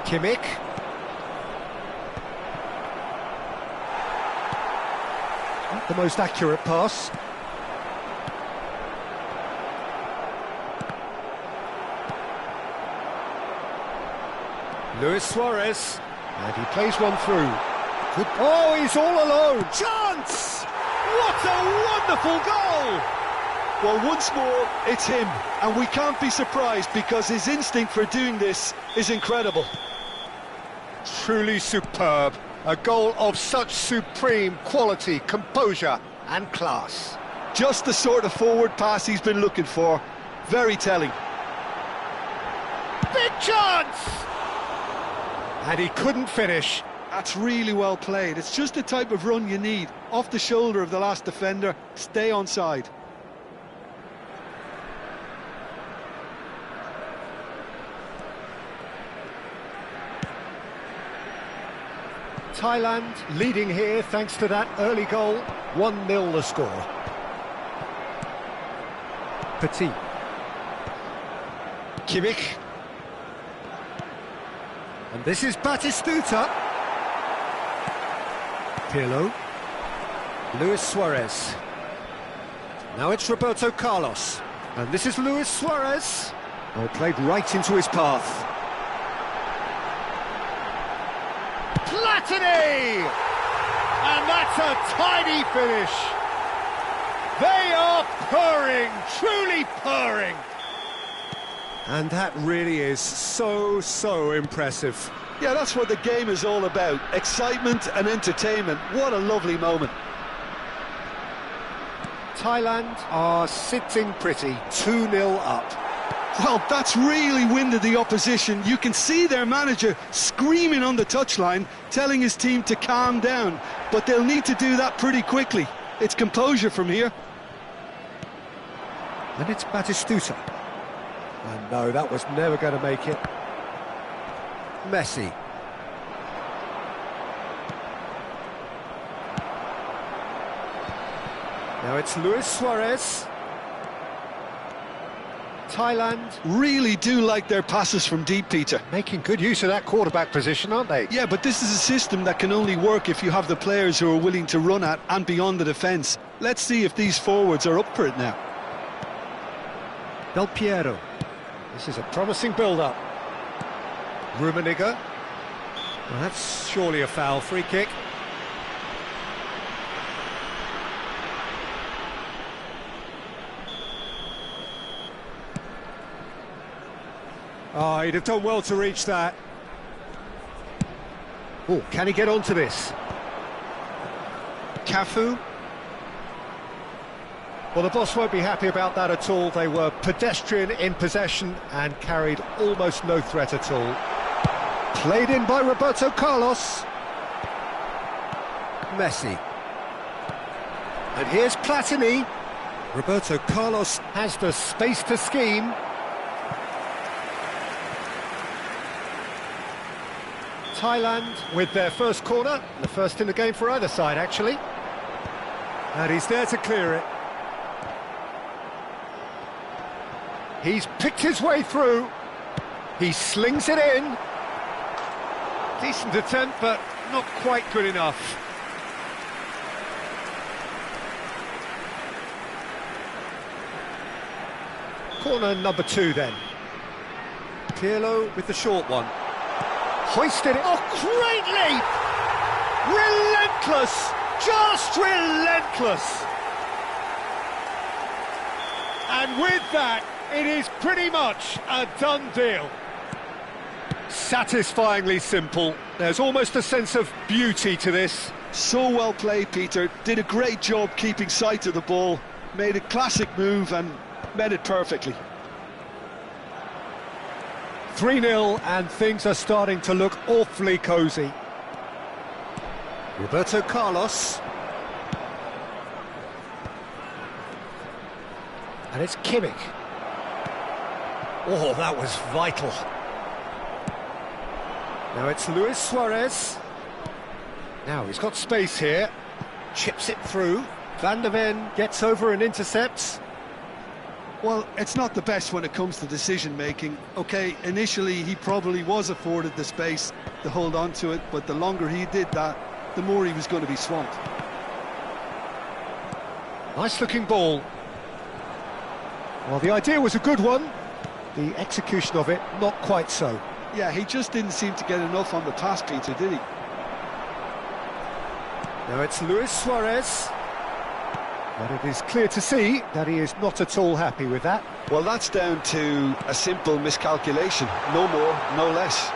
Kimmich. Not the most accurate pass. Luis Suarez, and he plays one through. Good. Oh, he's all alone. Chance! What a wonderful goal! Well, once more, it's him, and we can't be surprised because his instinct for doing this is incredible. Truly superb. A goal of such supreme quality, composure and class. Just the sort of forward pass he's been looking for. Very telling. Big chance! And he couldn't finish. That's really well played. It's just the type of run you need. Off the shoulder of the last defender, stay onside. Thailand leading here thanks to that early goal. 1-0 the score. Petit. Kimmich. And this is Batistuta. Pirlo. Luis Suarez. Now it's Roberto Carlos. And this is Luis Suarez. Oh, played right into his path. Platini! And that's a tidy finish. They are purring, truly purring. And that really is so impressive. Yeah, that's what the game is all about. Excitement and entertainment. What a lovely moment. Thailand are sitting pretty, 2-0 up. Well, that's really winded the opposition. You can see their manager screaming on the touchline, telling his team to calm down. But they'll need to do that pretty quickly. It's composure from here. And it's Batistuta. And no, that was never going to make it. Messi. Now it's Luis Suarez. Thailand really do like their passes from deep, Peter. Making good use of that quarterback position, aren't they? Yeah, but this is a system that can only work if you have the players who are willing to run at and beyond the defence. Let's see if these forwards are up for it now. Del Piero. This is a promising build-up. Rummenigge. Well, that's surely a foul. Free kick. Oh, he'd have done well to reach that. Oh, can he get onto this? Cafu. Well, the boss won't be happy about that at all. They were pedestrian in possession and carried almost no threat at all. Played in by Roberto Carlos. Messi. And here's Platini. Roberto Carlos has the space to scheme. Thailand with their first corner, the first in the game for either side, actually. And he's there to clear it. He's picked his way through. He slings it in. Decent attempt, but not quite good enough. Corner number 2 then. Pirlo with the short one. Hoisted it. Oh, great leap! Relentless! Just relentless! And with that, it is pretty much a done deal. Satisfyingly simple. There's almost a sense of beauty to this. So well played, Peter. Did a great job keeping sight of the ball. Made a classic move and met it perfectly. 3-0 and things are starting to look awfully cosy. Roberto Carlos. And it's Kimmich. Oh, that was vital. Now it's Luis Suarez. Now he's got space here. Chips it through. Van der Ven gets over and intercepts. Well, it's not the best when it comes to decision-making. OK, initially he probably was afforded the space to hold on to it, but the longer he did that, the more he was going to be swamped. Nice-looking ball. Well, the idea was a good one. The execution of it, not quite so. Yeah, he just didn't seem to get enough on the pass, Peter, did he? Now it's Luis Suarez. But it is clear to see that he is not at all happy with that. Well, that's down to a simple miscalculation. No more, no less.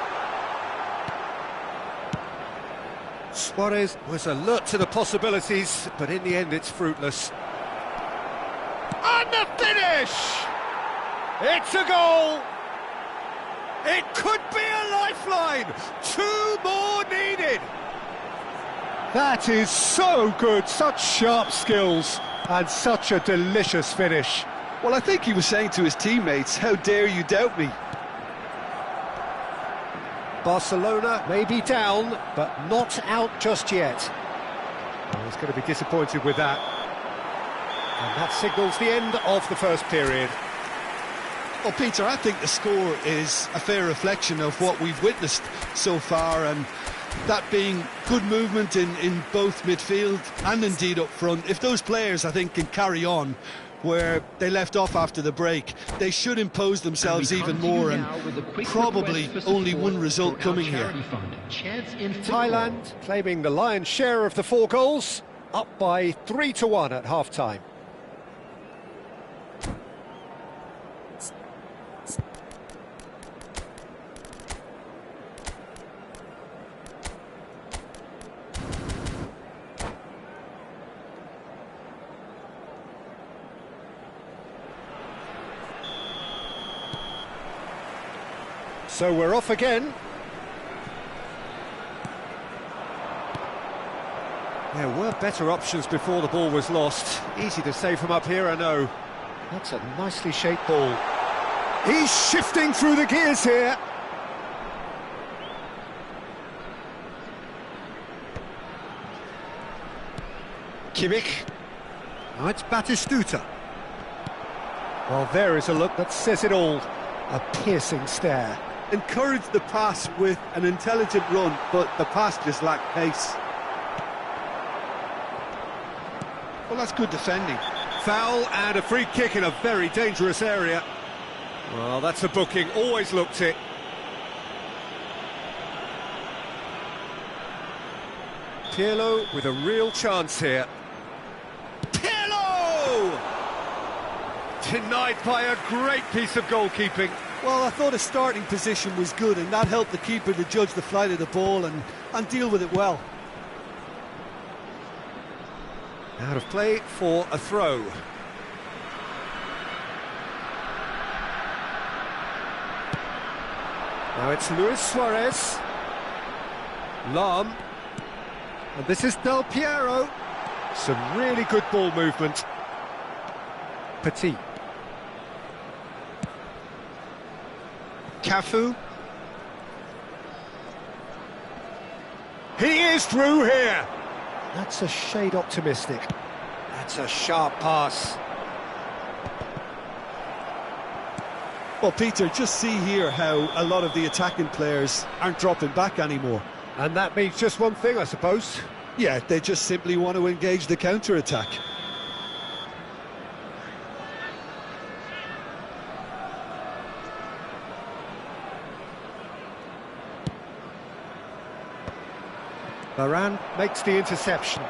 Suarez was alert to the possibilities, but in the end it's fruitless. And the finish! It's a goal! It could be a lifeline! 2 more needed! That is so good, such sharp skills, and such a delicious finish. Well, I think he was saying to his teammates, how dare you doubt me? Barcelona may be down, but not out just yet. Well, he's going to be disappointed with that. And that signals the end of the first period. Well, Peter, I think the score is a fair reflection of what we've witnessed so far, and that being good movement in both midfield and indeed up front. If those players, I think, can carry on where they left off after the break, they should impose themselves even more, and probably only one result coming here. Thailand claiming the lion's share of the 4 goals, up by 3-1 at half-time. So we're off again. There were better options before the ball was lost. Easy to say from up here, I know. That's a nicely shaped ball. He's shifting through the gears here. Kimmich. Now it's Batistuta. Well, there is a look that says it all. A piercing stare. Encouraged the pass with an intelligent run, but the pass just lacked pace. Well, that's good defending. Foul and a free kick in a very dangerous area. Well, that's a booking, always looked it. Pirlo with a real chance here. Pirlo! Denied by a great piece of goalkeeping. Well, I thought his starting position was good, and that helped the keeper to judge the flight of the ball and deal with it well. Out of play for a throw. Now it's Luis Suarez. Lam. And this is Del Piero. Some really good ball movement. Petit. Cafu. He is through here. That's a shade optimistic. That's a sharp pass. Well, Peter, just see here how a lot of the attacking players aren't dropping back anymore. And that means just one thing, I suppose. Yeah, they just simply want to engage the counter-attack. Varane makes the interception.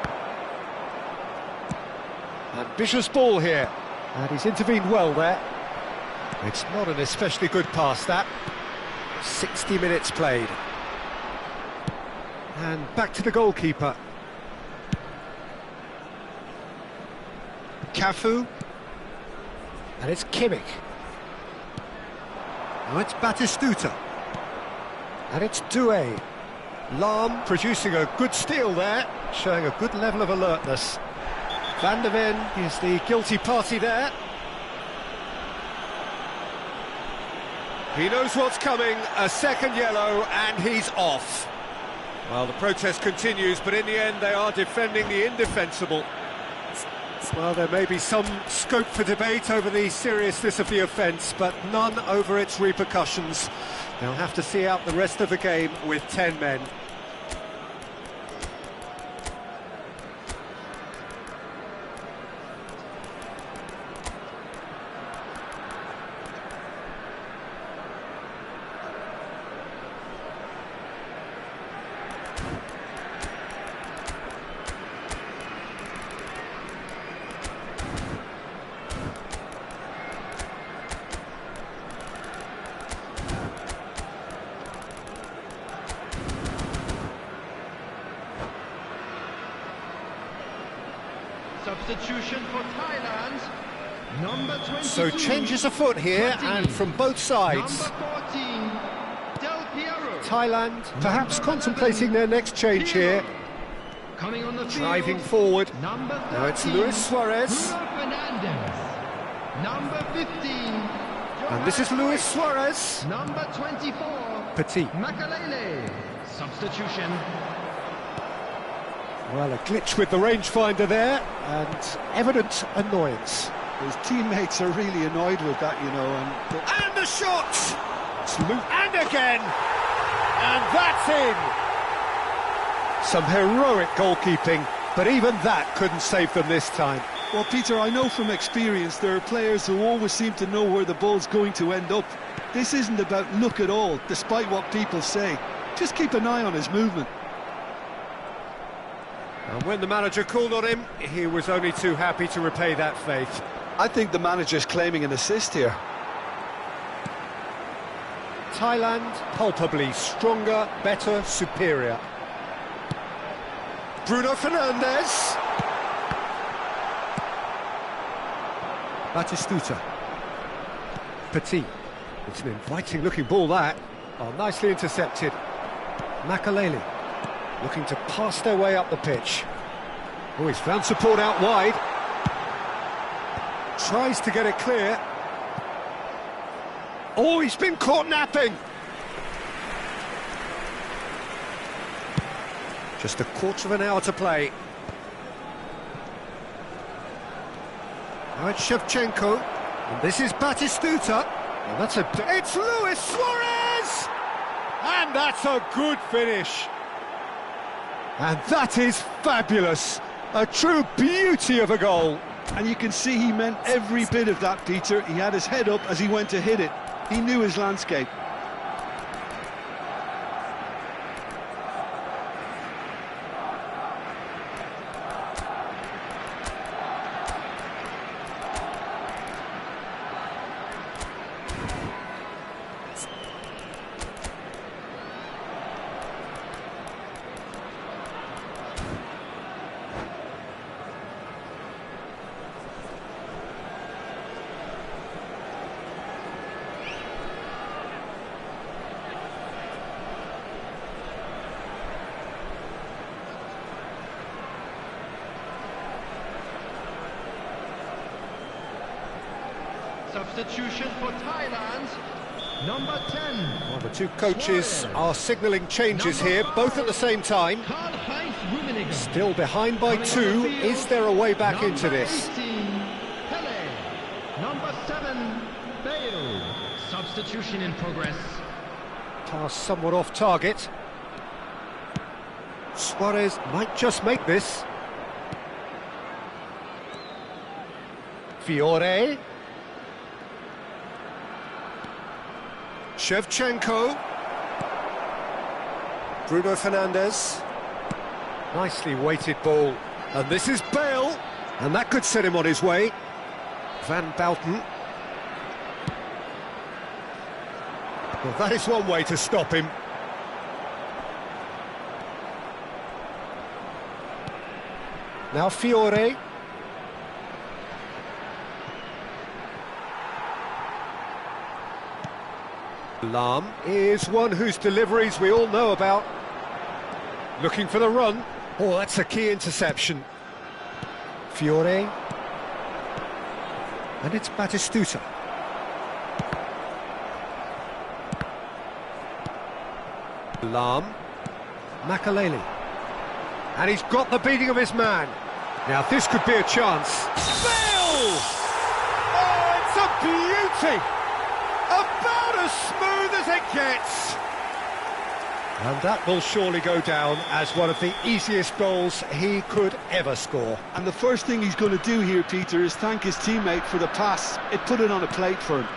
Ambitious ball here, and he's intervened well there. It's not an especially good pass, that. 60 minutes played. And back to the goalkeeper. Cafu. And it's Kimmich. Now it's Batistuta. And it's Doué. Lam producing a good steal there, showing a good level of alertness. Van der Ven is the guilty party there. He knows what's coming, a second yellow, and he's off. Well, the protest continues, but in the end they are defending the indefensible. Well, there may be some scope for debate over the seriousness of the offence, but none over its repercussions. They'll have to see out the rest of the game with 10 men. Substitution for Thailand. Number 22. So changes afoot here, and from both sides. Number 14, Del Piero. Thailand perhaps contemplating their next change here. Coming on the field. Driving forward. Number 13, Now it's Luis Suarez. Bruno Fernandes. Number 15. And this is Luis Suarez. Number 24. Petit. Makalele. Substitution. Well, a glitch with the rangefinder there, and evident annoyance. His teammates are really annoyed with that, you know. And the shot! And again! And that's in! Some heroic goalkeeping, but even that couldn't save them this time. Well, Peter, I know from experience there are players who always seem to know where the ball's going to end up. This isn't about luck at all, despite what people say. Just keep an eye on his movement. And when the manager called on him, he was only too happy to repay that faith. I think the manager's claiming an assist here. Thailand, palpably stronger, better, superior. Bruno Fernandes. Batistuta. Petit. It's an inviting-looking ball, that. Oh, nicely intercepted. Makalele. Looking to pass their way up the pitch. Oh, he's found support out wide. Tries to get it clear. Oh, he's been caught napping. Just a quarter of an hour to play. Now it's Shevchenko. And this is Batistuta. And that's it's Luis Suarez! And that's a good finish. And that is fabulous. A true beauty of a goal. And you can see he meant every bit of that, Peter. He had his head up as he went to hit it. He knew his landscape. Substitution for Thailand. Number 10. Well, the two coaches Suarez. are signalling changes Number here, 5. both at the same time. Karl-Heinz Rummenigge. Still behind by Coming on 2. the field, Is there a way back number into this? 18, Pele. Number 7, Bale. Substitution in progress. Pass somewhat off target. Suarez might just make this. Fiore. Shevchenko. Bruno Fernandes. Nicely weighted ball. And this is Bale. And that could set him on his way. Van Bouten. Well, that is one way to stop him. Now Fiore. Lam is one whose deliveries we all know about. Looking for the run. Oh, that's a key interception. Fiore. And it's Batistuta. Lam. Makalele. And he's got the beating of his man. Now this could be a chance. Bale! Oh, it's a beauty! About as smooth as it gets. And that will surely go down as one of the easiest goals he could ever score. And the first thing he's going to do here, Peter, is thank his teammate for the pass. It put it on a plate for him.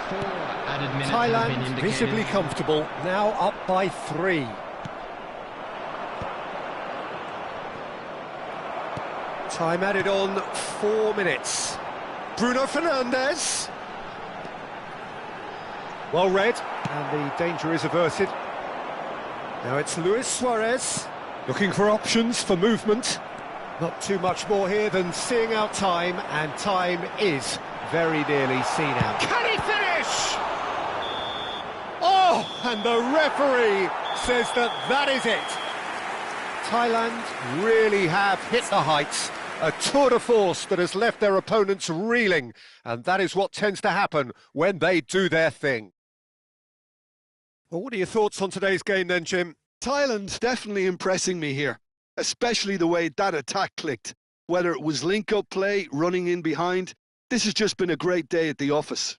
4 added minutes have been Thailand indicated. visibly comfortable, now up by 3. Time added on 4 minutes. Bruno Fernandes. Well read, and the danger is averted. Now it's Luis Suarez, looking for options for movement. Not too much more here than seeing out time, and time is very nearly seen out. Can he finish? Oh, and the referee says that is it. Thailand really have hit the heights. A tour de force that has left their opponents reeling, and that is what tends to happen when they do their thing. Well, what are your thoughts on today's game then, Jim? Thailand's definitely impressing me here, especially the way that attack clicked. Whether it was link-up play, running in behind, this has just been a great day at the office.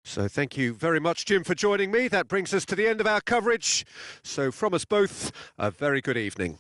So thank you very much, Jim, for joining me. That brings us to the end of our coverage. So from us both, a very good evening.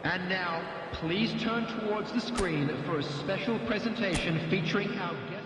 And now, please turn towards the screen for a special presentation featuring our guest.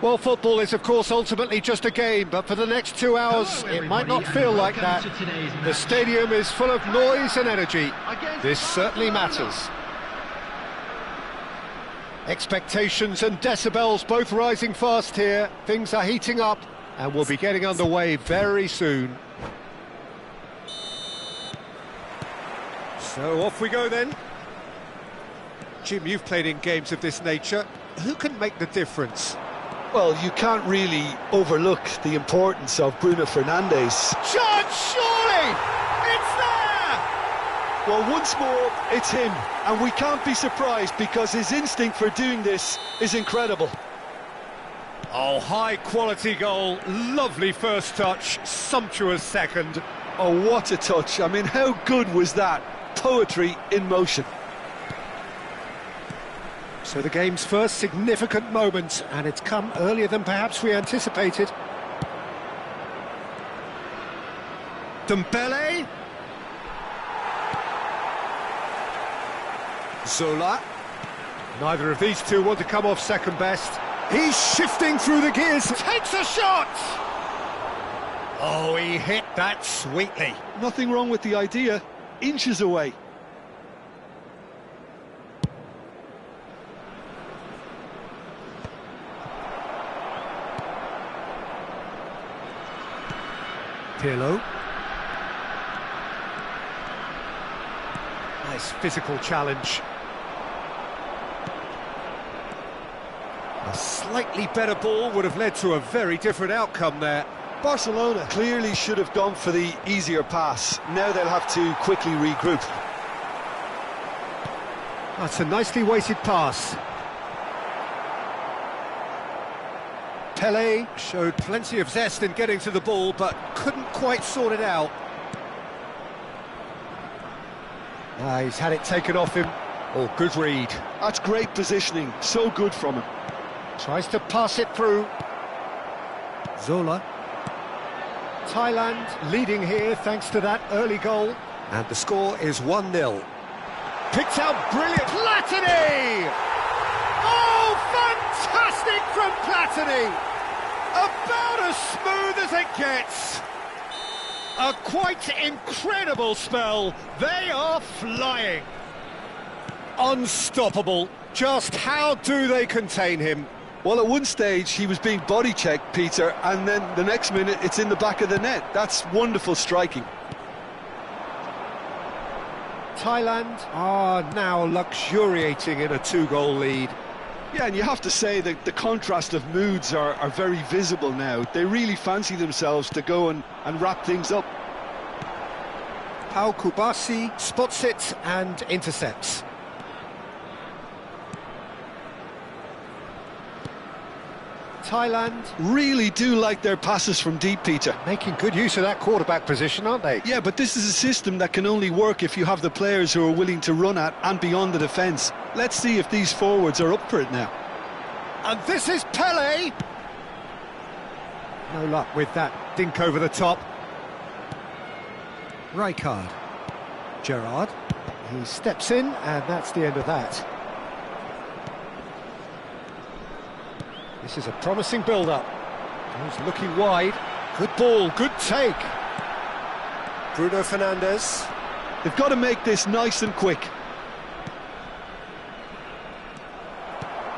Well, football is, of course, ultimately just a game, but for the next 2 hours, Hello, it might not everybody, feel and like that. welcome to today's The match. stadium is full of noise and energy. Against This certainly Barcelona. matters. Expectations and decibels both rising fast here. Things are heating up, and we'll be getting underway very soon. So off we go then. Jim, you've played in games of this nature. Who can make the difference? Well, you can't really overlook the importance of Bruno Fernandes. Shot, surely! It's there! Well, once more, it's him, and we can't be surprised because his instinct for doing this is incredible. Oh, high-quality goal. Lovely first touch, sumptuous second. Oh, what a touch. I mean, how good was that? Poetry in motion. So the game's first significant moment, and it's come earlier than perhaps we anticipated. Dembele. Zola. Neither of these two want to come off second best. He's shifting through the gears. Takes a shot! Oh, he hit that sweetly. Nothing wrong with the idea. Inches away. Pirlo. Nice physical challenge. A slightly better ball would have led to a very different outcome there. Barcelona clearly should have gone for the easier pass. Now they'll have to quickly regroup. That's a nicely weighted pass. Pele showed plenty of zest in getting to the ball, but couldn't quite sort it out. He's had it taken off him. Oh, good read. That's great positioning. So good from him. Tries to pass it through. Zola. Thailand leading here thanks to that early goal. And the score is 1-0. Picked out brilliant. Platini! Oh, fantastic from Platini! About as smooth as it gets. A quite incredible spell. They are flying. Unstoppable. Just how do they contain him? Well, at one stage he was being body checked, Peter, and then the next minute it's in the back of the net. That's wonderful striking. Thailand are now luxuriating in a 2-goal lead. Yeah, and you have to say that the contrast of moods are very visible now. They really fancy themselves to go and wrap things up. Pau Kubasi spots it and intercepts. Thailand Really do like their passes from deep, Peter. making good use of that quarterback position, aren't they? Yeah, but this is a system that can only work if you have the players who are willing to run at and beyond the defence. Let's see if these forwards are up for it now. And this is Pele. No luck with that dink over the top. Rijkaard. Gerrard. He steps in, and that's the end of that. This is a promising build-up. He's looking wide. Good ball, good take. Bruno Fernandes. They've got to make this nice and quick.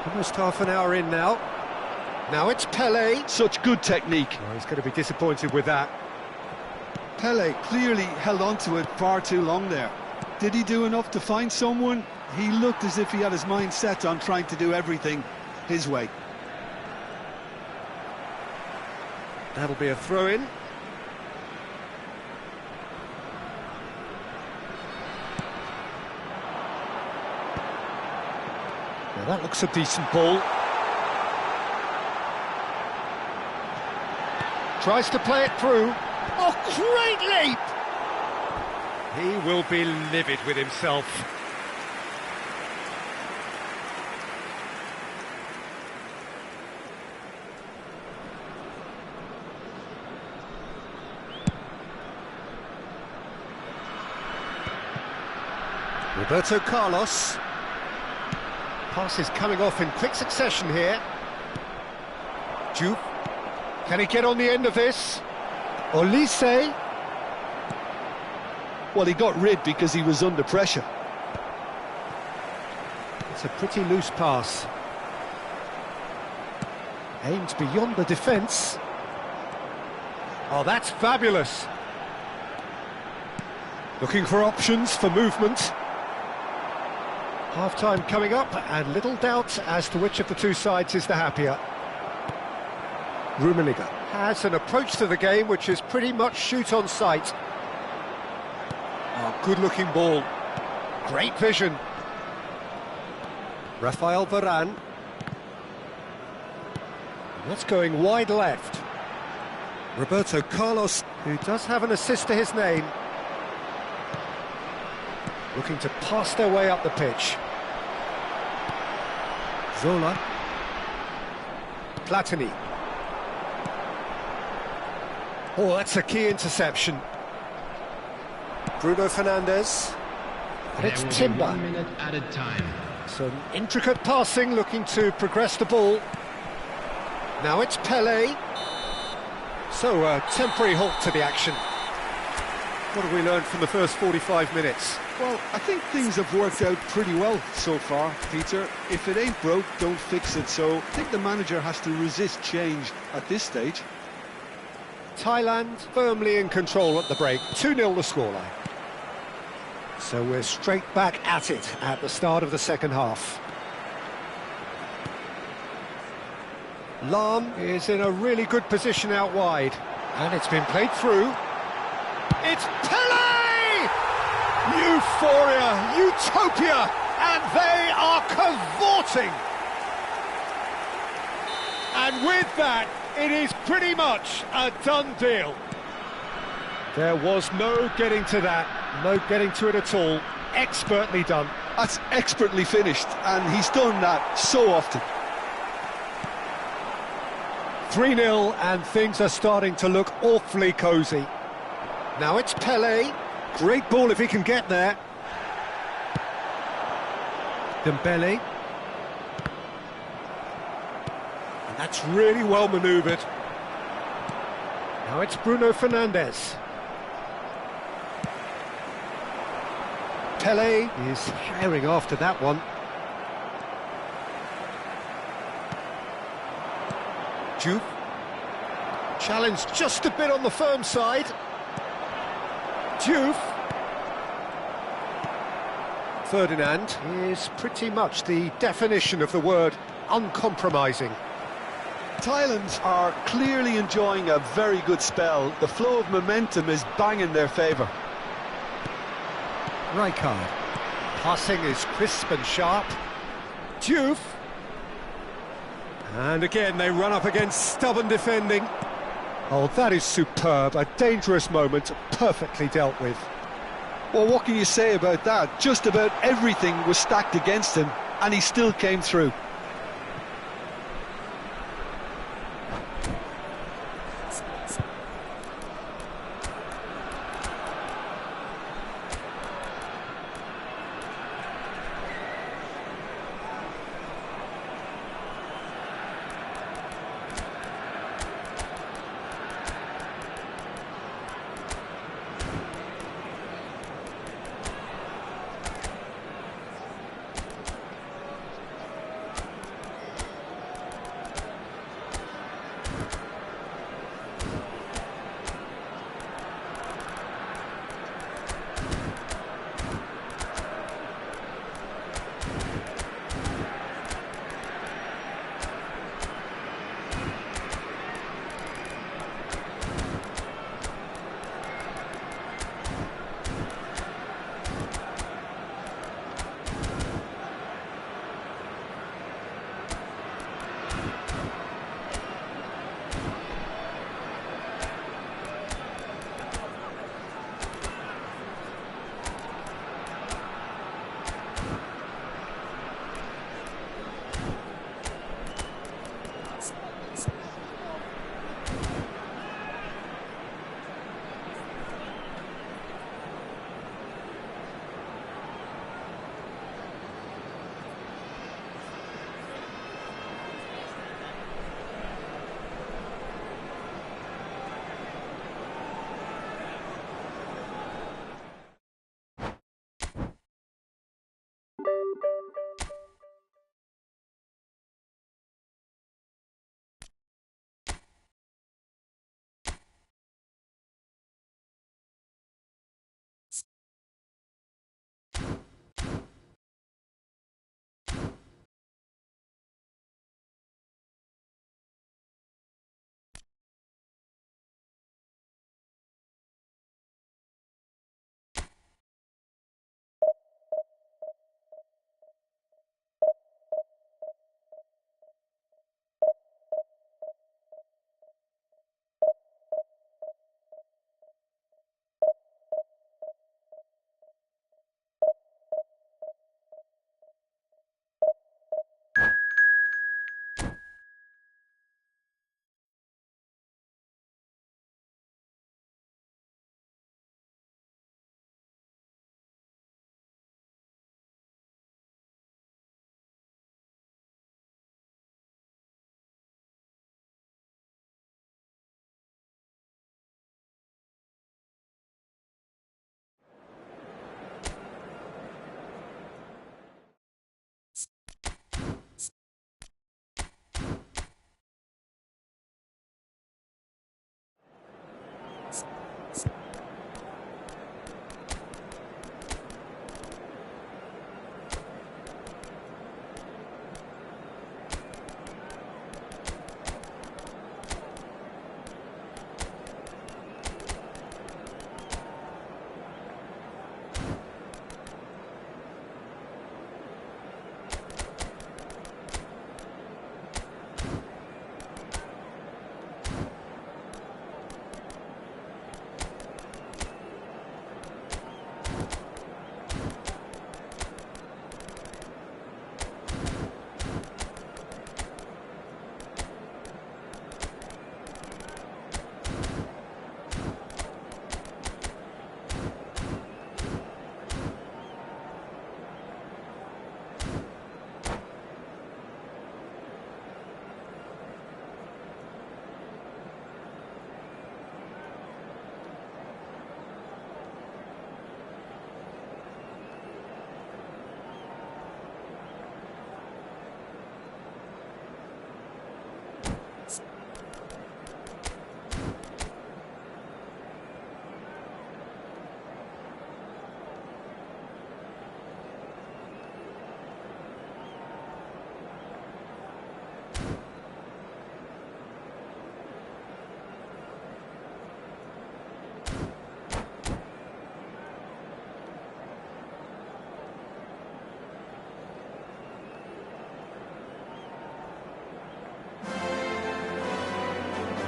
Almost half an hour in now. Now it's Pele. Such good technique. Oh, he's going to be disappointed with that. Pele clearly held on to it far too long there. Did he do enough to find someone? He looked as if he had his mind set on trying to do everything his way. That'll be a throw-in. Now that looks a decent ball. Tries to play it through. Oh, great leap! He will be livid with himself. Roberto Carlos. Pass is coming off in quick succession here. Juve. Can he get on the end of this? Olise. Well, he got rid because he was under pressure. It's a pretty loose pass. Aimed beyond the defence. Oh, that's fabulous. Looking for options for movement. Half-time coming up, and little doubt as to which of the two sides is the happier. Rummenigge has an approach to the game which is pretty much shoot on sight. Oh, good-looking ball. Great vision. Rafael Varane. That's going wide left. Roberto Carlos, who does have an assist to his name. Looking to pass their way up the pitch. Zola. Platini. Oh, that's a key interception. Bruno Fernandes. And it's Timber. 1 minute added time. Some intricate passing, looking to progress the ball. Now it's Pelé. So a temporary halt to the action. What have we learned from the first 45 minutes? Well, I think things have worked out pretty well so far, Peter. If it ain't broke, don't fix it. So I think the manager has to resist change at this stage. Thailand firmly in control at the break. 2-0 the scoreline. So we're straight back at it at the start of the second half. Lahm is in a really good position out wide. And it's been played through. It's Pelé! Euphoria, utopia, and they are cavorting. And with that, it is pretty much a done deal. There was no getting to that, no getting to it at all. Expertly done. That's expertly finished, and he's done that so often. 3-0, and things are starting to look awfully cosy. Now it's Pelé. Great ball if he can get there. Dembele. And that's really well manoeuvred. Now it's Bruno Fernandes. Pelé is herring after that one. Juve. Challenged just a bit on the firm side. Juve. Ferdinand is pretty much the definition of the word uncompromising. Thailand are clearly enjoying a very good spell. The flow of momentum is banging their favour. Rijkaard. Passing is crisp and sharp. Juve. And again they run up against stubborn defending. Oh, that is superb. A dangerous moment, perfectly dealt with. Well, what can you say about that? Just about everything was stacked against him, and he still came through.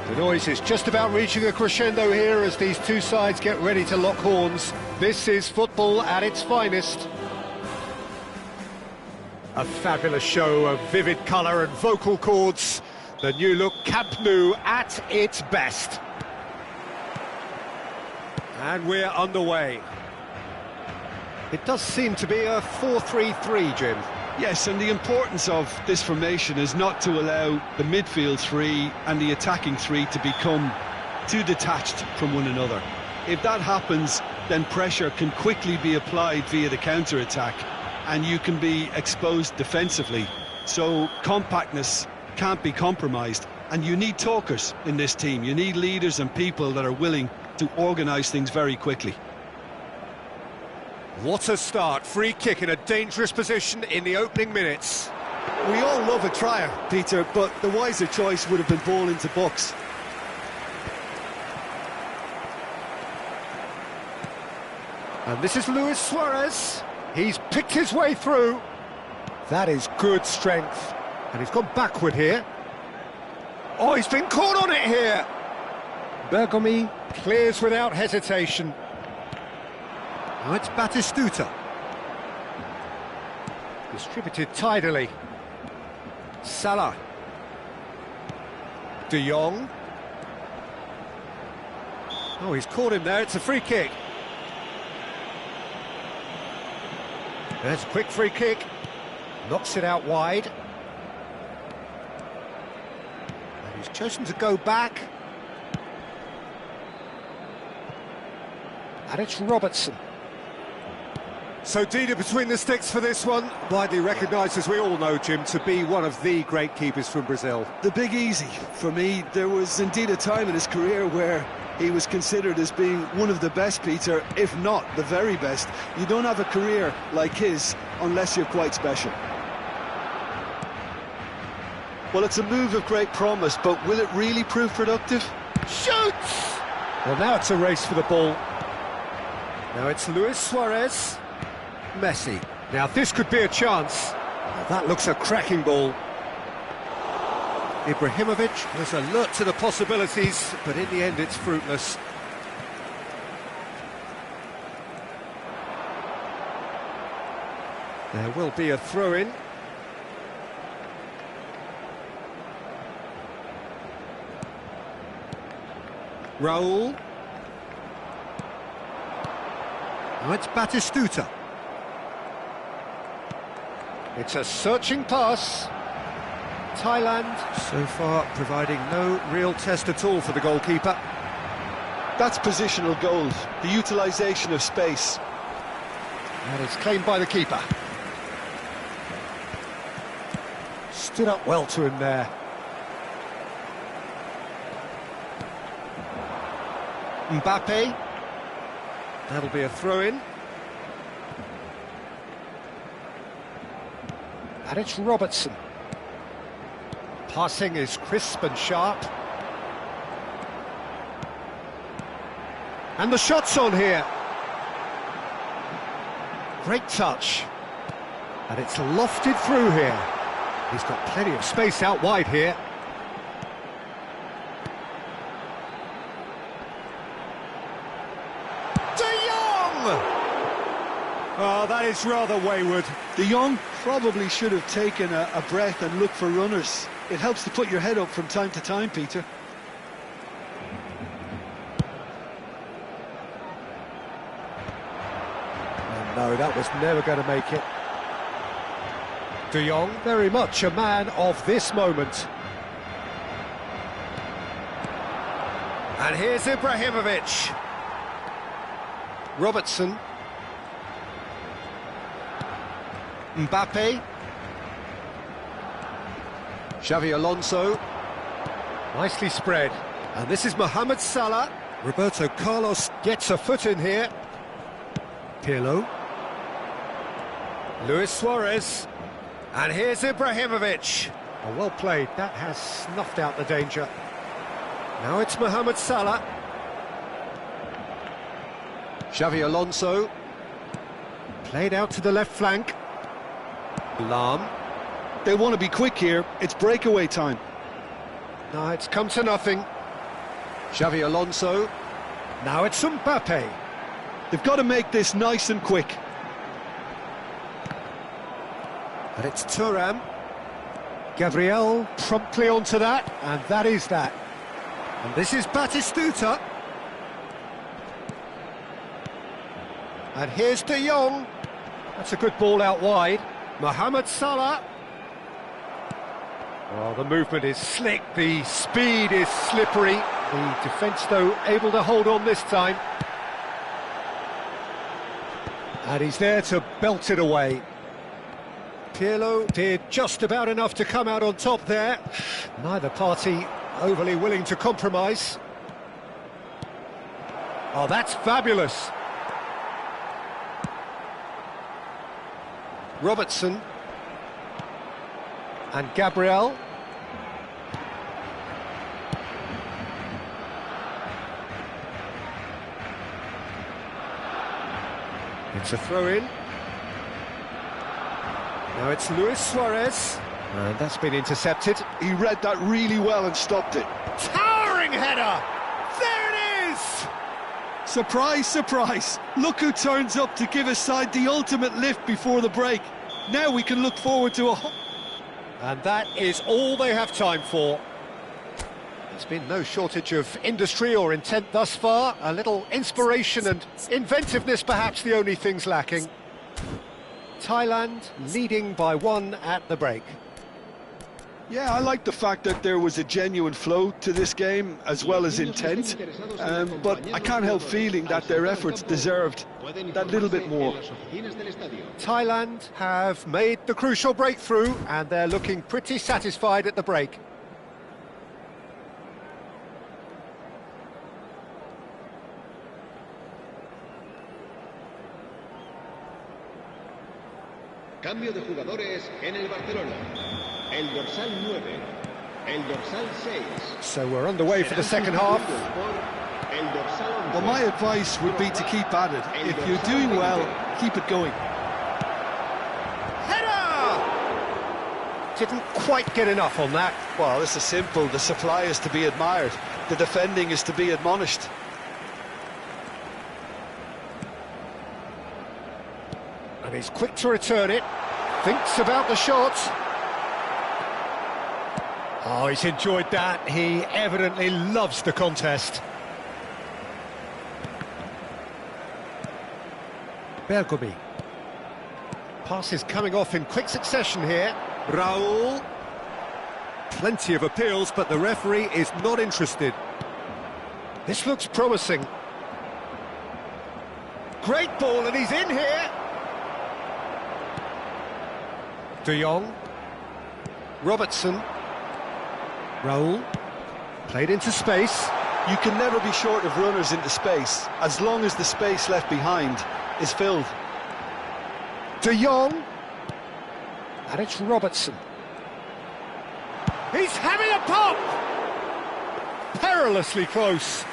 The noise is just about reaching a crescendo here as these two sides get ready to lock horns. This is football at its finest. A fabulous show of vivid colour and vocal cords. The new look Camp Nou at its best. And we're underway. It does seem to be a 4-3-3, Jim. Yes, and the importance of this formation is not to allow the midfield three and the attacking three to become too detached from one another. If that happens, then pressure can quickly be applied via the counter-attack, and you can be exposed defensively. So compactness can't be compromised, and you need talkers in this team. You need leaders and people that are willing to organise things very quickly. What a start. Free kick in a dangerous position in the opening minutes. We all love a trier, Peter, but the wiser choice would have been ball into box. And this is Luis Suarez. He's picked his way through. That is good strength. And he's gone backward here. Oh, he's been caught on it here. Bergomi clears without hesitation. Now it's Batistuta. Distributed tidily. Salah. De Jong. Oh, he's caught him there. It's a free kick. There's a quick free kick. Knocks it out wide. And he's chosen to go back. And it's Robertson. So Dida between the sticks for this one. Widely recognised, as we all know, Jim, to be one of the great keepers from Brazil. The big easy for me. There was indeed a time in his career where he was considered as being one of the best, Peter, if not the very best. You don't have a career like his unless you're quite special. Well, it's a move of great promise, but will it really prove productive? Shoots! Well, now it's a race for the ball. Now it's Luis Suarez. Messi. Now this could be a chance. Well, that looks a cracking ball. Ibrahimovic was alert to the possibilities, but in the end it's fruitless. There will be a throw-in. Raul. Now it's Batistuta. It's a searching pass. Thailand, so far, providing no real test at all for the goalkeeper. That's positional goals, the utilisation of space. And it's claimed by the keeper. Stood up well to him there. Mbappe. That'll be a throw-in. And it's Robertson. Passing is crisp and sharp. And the shot's on here. Great touch. And it's lofted through here. He's got plenty of space out wide here. Oh, that is rather wayward. De Jong probably should have taken a breath and looked for runners. It helps to put your head up from time to time, Peter. Oh, no, that was never going to make it. De Jong, very much a man of this moment. And here's Ibrahimovic. Robertson. Mbappe. Xavi Alonso. Nicely spread. And this is Mohamed Salah. Roberto Carlos gets a foot in here. Pirlo. Luis Suarez. And here's Ibrahimovic. Oh, well played. That has snuffed out the danger. Now it's Mohamed Salah. Xavi Alonso. Played out to the left flank. Lam. They want to be quick here. It's breakaway time. No, it's come to nothing. Xavi Alonso. Now it's Mbappe. They've got to make this nice and quick. And it's Thuram. Gabriel promptly onto that, and that is that. And this is Batistuta. And here's De Jong. That's a good ball out wide. Mohamed Salah. Well, the movement is slick, the speed is slippery. The defence, though, able to hold on this time. And he's there to belt it away. Pirlo did just about enough to come out on top there. Neither party overly willing to compromise. Oh, that's fabulous. Robertson. And Gabriel. It's a throw-in. Now it's Luis Suarez. And that's been intercepted. He read that really well and stopped it. Towering header! There it is! Surprise, surprise. Look who turns up to give his side the ultimate lift before the break. Now we can look forward to a... And that is all they have time for. There's been no shortage of industry or intent thus far. A little inspiration and inventiveness, perhaps the only things lacking. Thailand leading by 1 at the break. Yeah, I like the fact that there was a genuine flow to this game as well as intent, but I can't help feeling that their efforts deserved that little bit more. Thailand have made the crucial breakthrough and they're looking pretty satisfied at the break. Cambio de jugadores en el Barcelona. El dorsal 9, el dorsal 6. So we're underway for the second half. El dorsal 11. Well, my advice would be to keep at it. If you're doing well, keep it going. Header! Didn't quite get enough on that. Well, this is simple. The supply is to be admired. The defending is to be admonished. And he's quick to return it. Thinks about the shot. Oh, he's enjoyed that. He evidently loves the contest. Bergomi. Passes coming off in quick succession here. Raul. Plenty of appeals, but the referee is not interested. This looks promising. Great ball, and he's in here. De Jong. Robertson. Raul. Played into space. You can never be short of runners into space, as long as the space left behind is filled. De Jong. And it's Robertson. He's having a pop! Perilously close.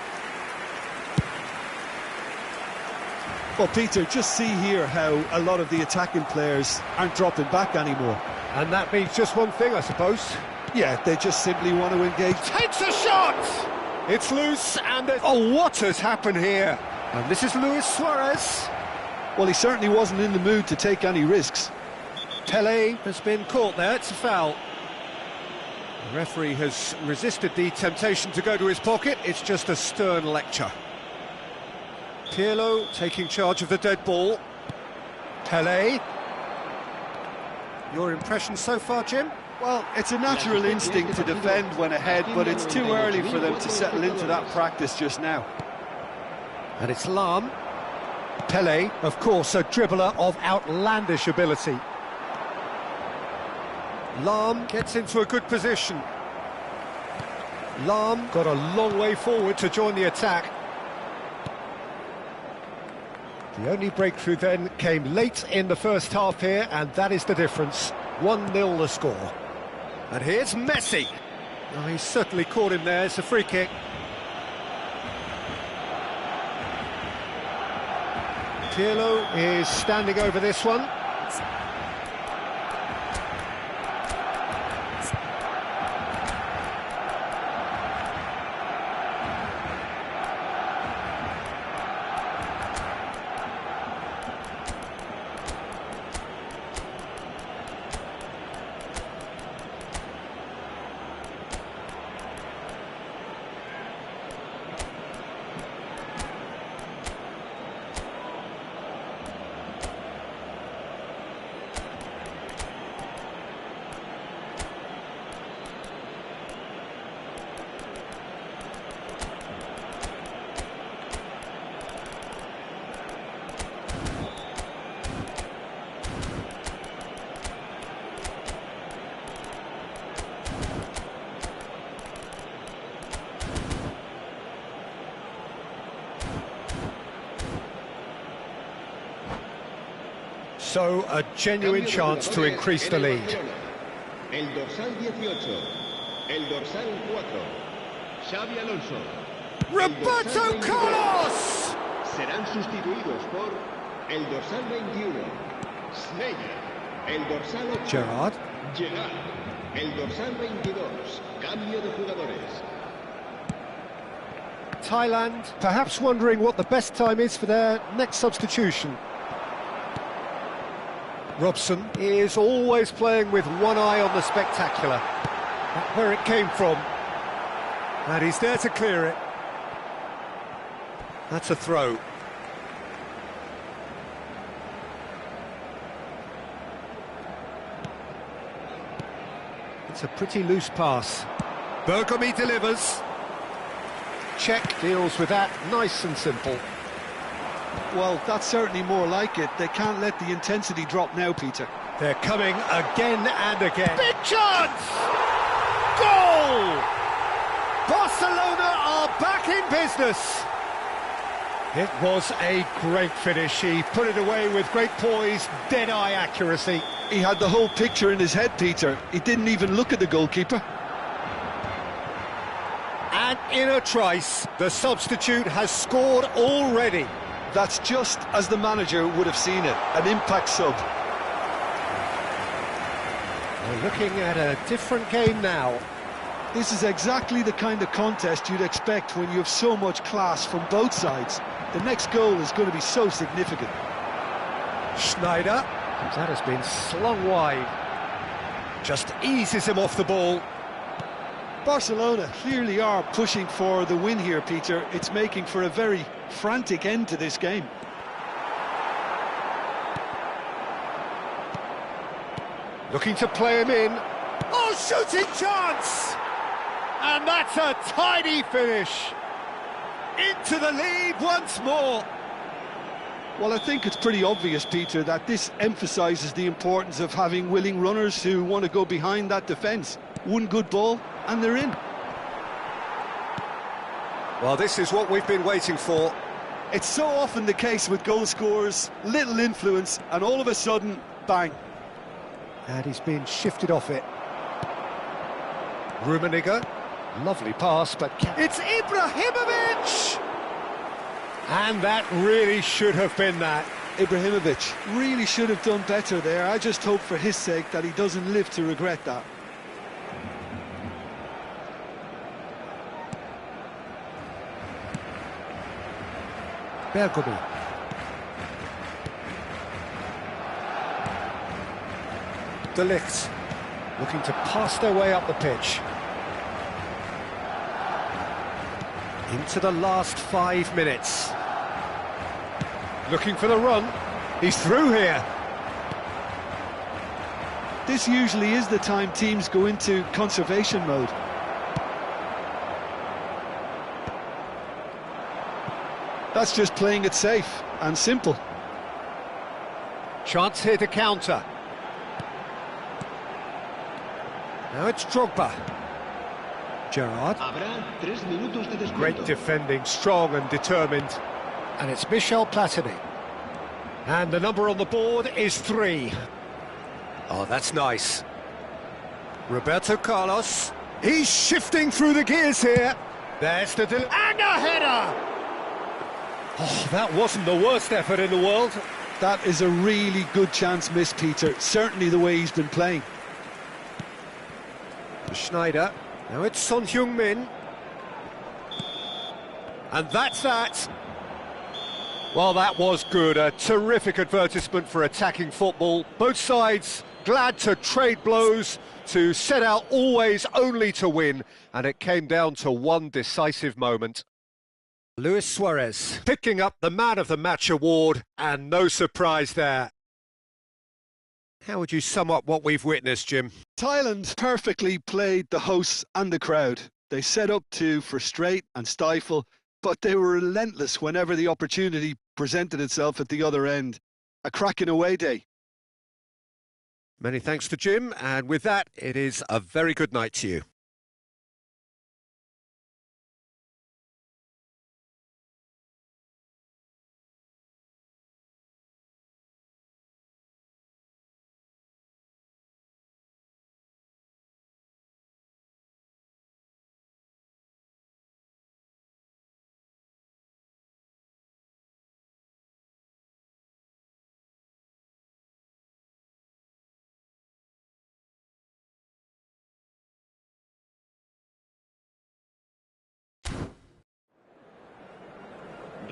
Well, Peter, just see here how a lot of the attacking players aren't dropping back anymore. And that means just one thing, I suppose. Yeah, they just simply want to engage. Takes a shot! It's loose, and oh, what has happened here? And this is Luis Suarez. Well, he certainly wasn't in the mood to take any risks. Pele has been caught there, it's a foul. The referee has resisted the temptation to go to his pocket, it's just a stern lecture. Pirlo taking charge of the dead ball. Pele. Your impression so far, Jim? Well, it's a natural instinct to defend when ahead, but it's too early for them to settle into that practice just now. And it's Lahm. Pele, of course, a dribbler of outlandish ability. Lahm gets into a good position. Lahm got a long way forward to join the attack. The only breakthrough then came late in the first half here, and that is the difference. 1-0 the score. And here's Messi. Oh, he's certainly caught him there, it's a free kick. Pirlo is standing over this one. So, a genuine Cambio de chance to jugadores increase en the el lead. Barcelona. El dorsal 18, el dorsal 4, Xavi Alonso. Roberto Carlos! Serán sustituidos por el dorsal 21, Sneijder. El dorsal 8, Gerrard. Gerrard. El dorsal 22, cambio de jugadores. Thailand perhaps wondering what the best time is for their next substitution. Robson is always playing with one eye on the spectacular. That's where it came from. And he's there to clear it. That's a throw. It's a pretty loose pass. Bergomi delivers. Czech deals with that, nice and simple. Well, that's certainly more like it. They can't let the intensity drop now, Peter. They're coming again and again. Big chance! Goal! Barcelona are back in business. It was a great finish. He put it away with great poise, dead-eye accuracy. He had the whole picture in his head, Peter. He didn't even look at the goalkeeper. And in a trice, the substitute has scored already. That's just as the manager would have seen it, an impact sub. We're looking at a different game now. This is exactly the kind of contest you'd expect when you have so much class from both sides. The next goal is going to be so significant. Schneider, that has been slung wide. Just eases him off the ball. Barcelona clearly are pushing for the win here, Peter. It's making for a very frantic end to this game. Looking to play him in. Oh, shooting chance! And that's a tidy finish. Into the lead once more. Well, I think it's pretty obvious, Peter, that this emphasises the importance of having willing runners who want to go behind that defence. One good ball, and they're in. Well, this is what we've been waiting for. It's so often the case with goal scorers, little influence, and all of a sudden, bang. And he's been shifted off it. Rummenigge, lovely pass, but it's Ibrahimovic! And that really should have been that. Ibrahimovic really should have done better there. I just hope for his sake that he doesn't live to regret that. Bergomi. De Ligt looking to pass their way up the pitch. Into the last 5 minutes. Looking for the run. He's through here. This usually is the time teams go into conservation mode. That's just playing it safe and simple. Chance here to counter. Now it's Drogba. Gerrard. Habrá 3 minutos de descuento. Great defending, strong and determined. And it's Michel Platini. And the number on the board is 3. Oh, that's nice. Roberto Carlos. He's shifting through the gears here. There's the... and a header! Oh, that wasn't the worst effort in the world. That is a really good chance missed, Peter. Certainly the way he's been playing. Schneider. Now it's Son Heung-min. And that's that. Well, that was good. A terrific advertisement for attacking football. Both sides glad to trade blows, to set out always only to win. And it came down to one decisive moment. Luis Suarez picking up the Man of the Match award, and no surprise there. How would you sum up what we've witnessed, Jim? Thailand perfectly played the hosts and the crowd. They set up to frustrate and stifle, but they were relentless whenever the opportunity presented itself at the other end. A cracking away day. Many thanks to Jim, and with that, it is a very good night to you.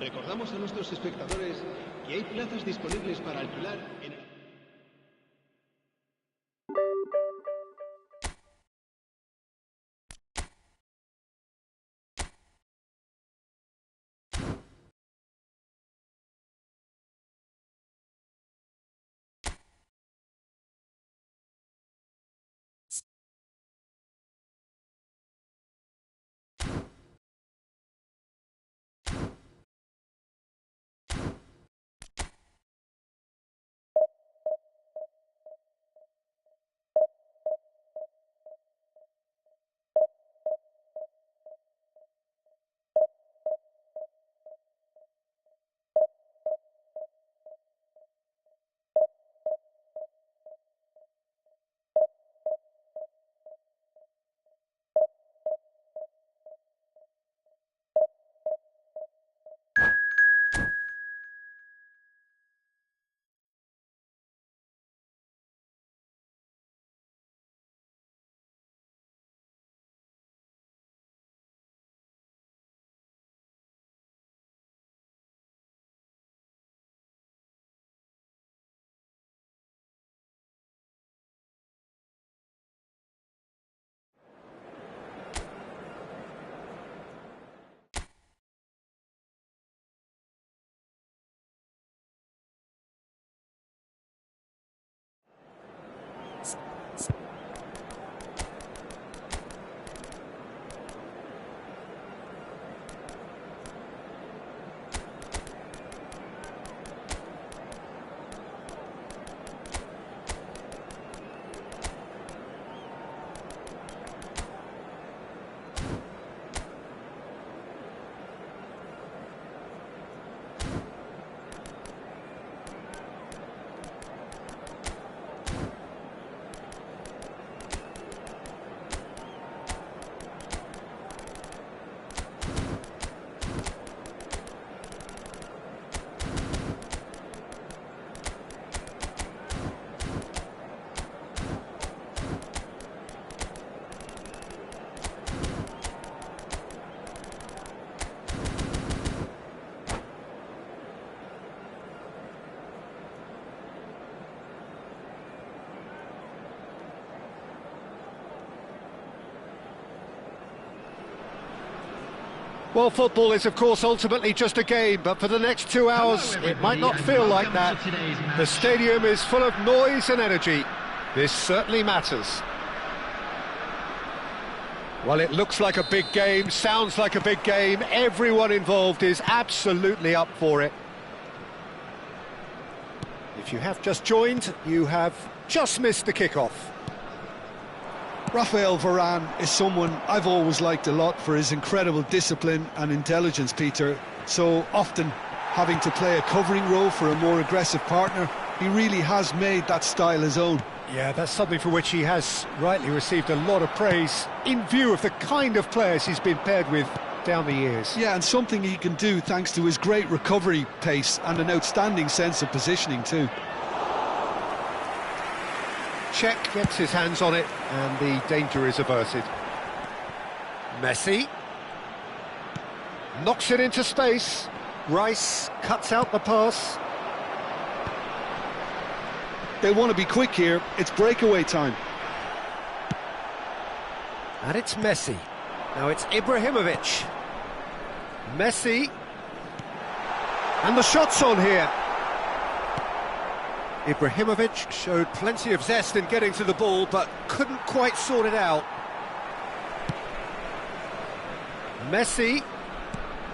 Recordamos a nuestros espectadores que hay plazas disponibles para alquilar en... Well, football is, of course, ultimately just a game, but for the next 2 hours, it might not feel like that. The stadium is full of noise and energy. This certainly matters. Well, it looks like a big game, sounds like a big game. Everyone involved is absolutely up for it. If you have just joined, you have just missed the kickoff. Raphael Varane is someone I've always liked a lot for his incredible discipline and intelligence, Peter. So often having to play a covering role for a more aggressive partner, he really has made that style his own. Yeah, that's something for which he has rightly received a lot of praise in view of the kind of players he's been paired with down the years. Yeah, and something he can do thanks to his great recovery pace and an outstanding sense of positioning too. Czech gets his hands on it and the danger is averted. Messi knocks it into space. Rice cuts out the pass. They want to be quick here. It's breakaway time. And it's Messi. Now it's Ibrahimovic. Messi. And the shot's on here. Ibrahimovic showed plenty of zest in getting to the ball, but couldn't quite sort it out. Messi,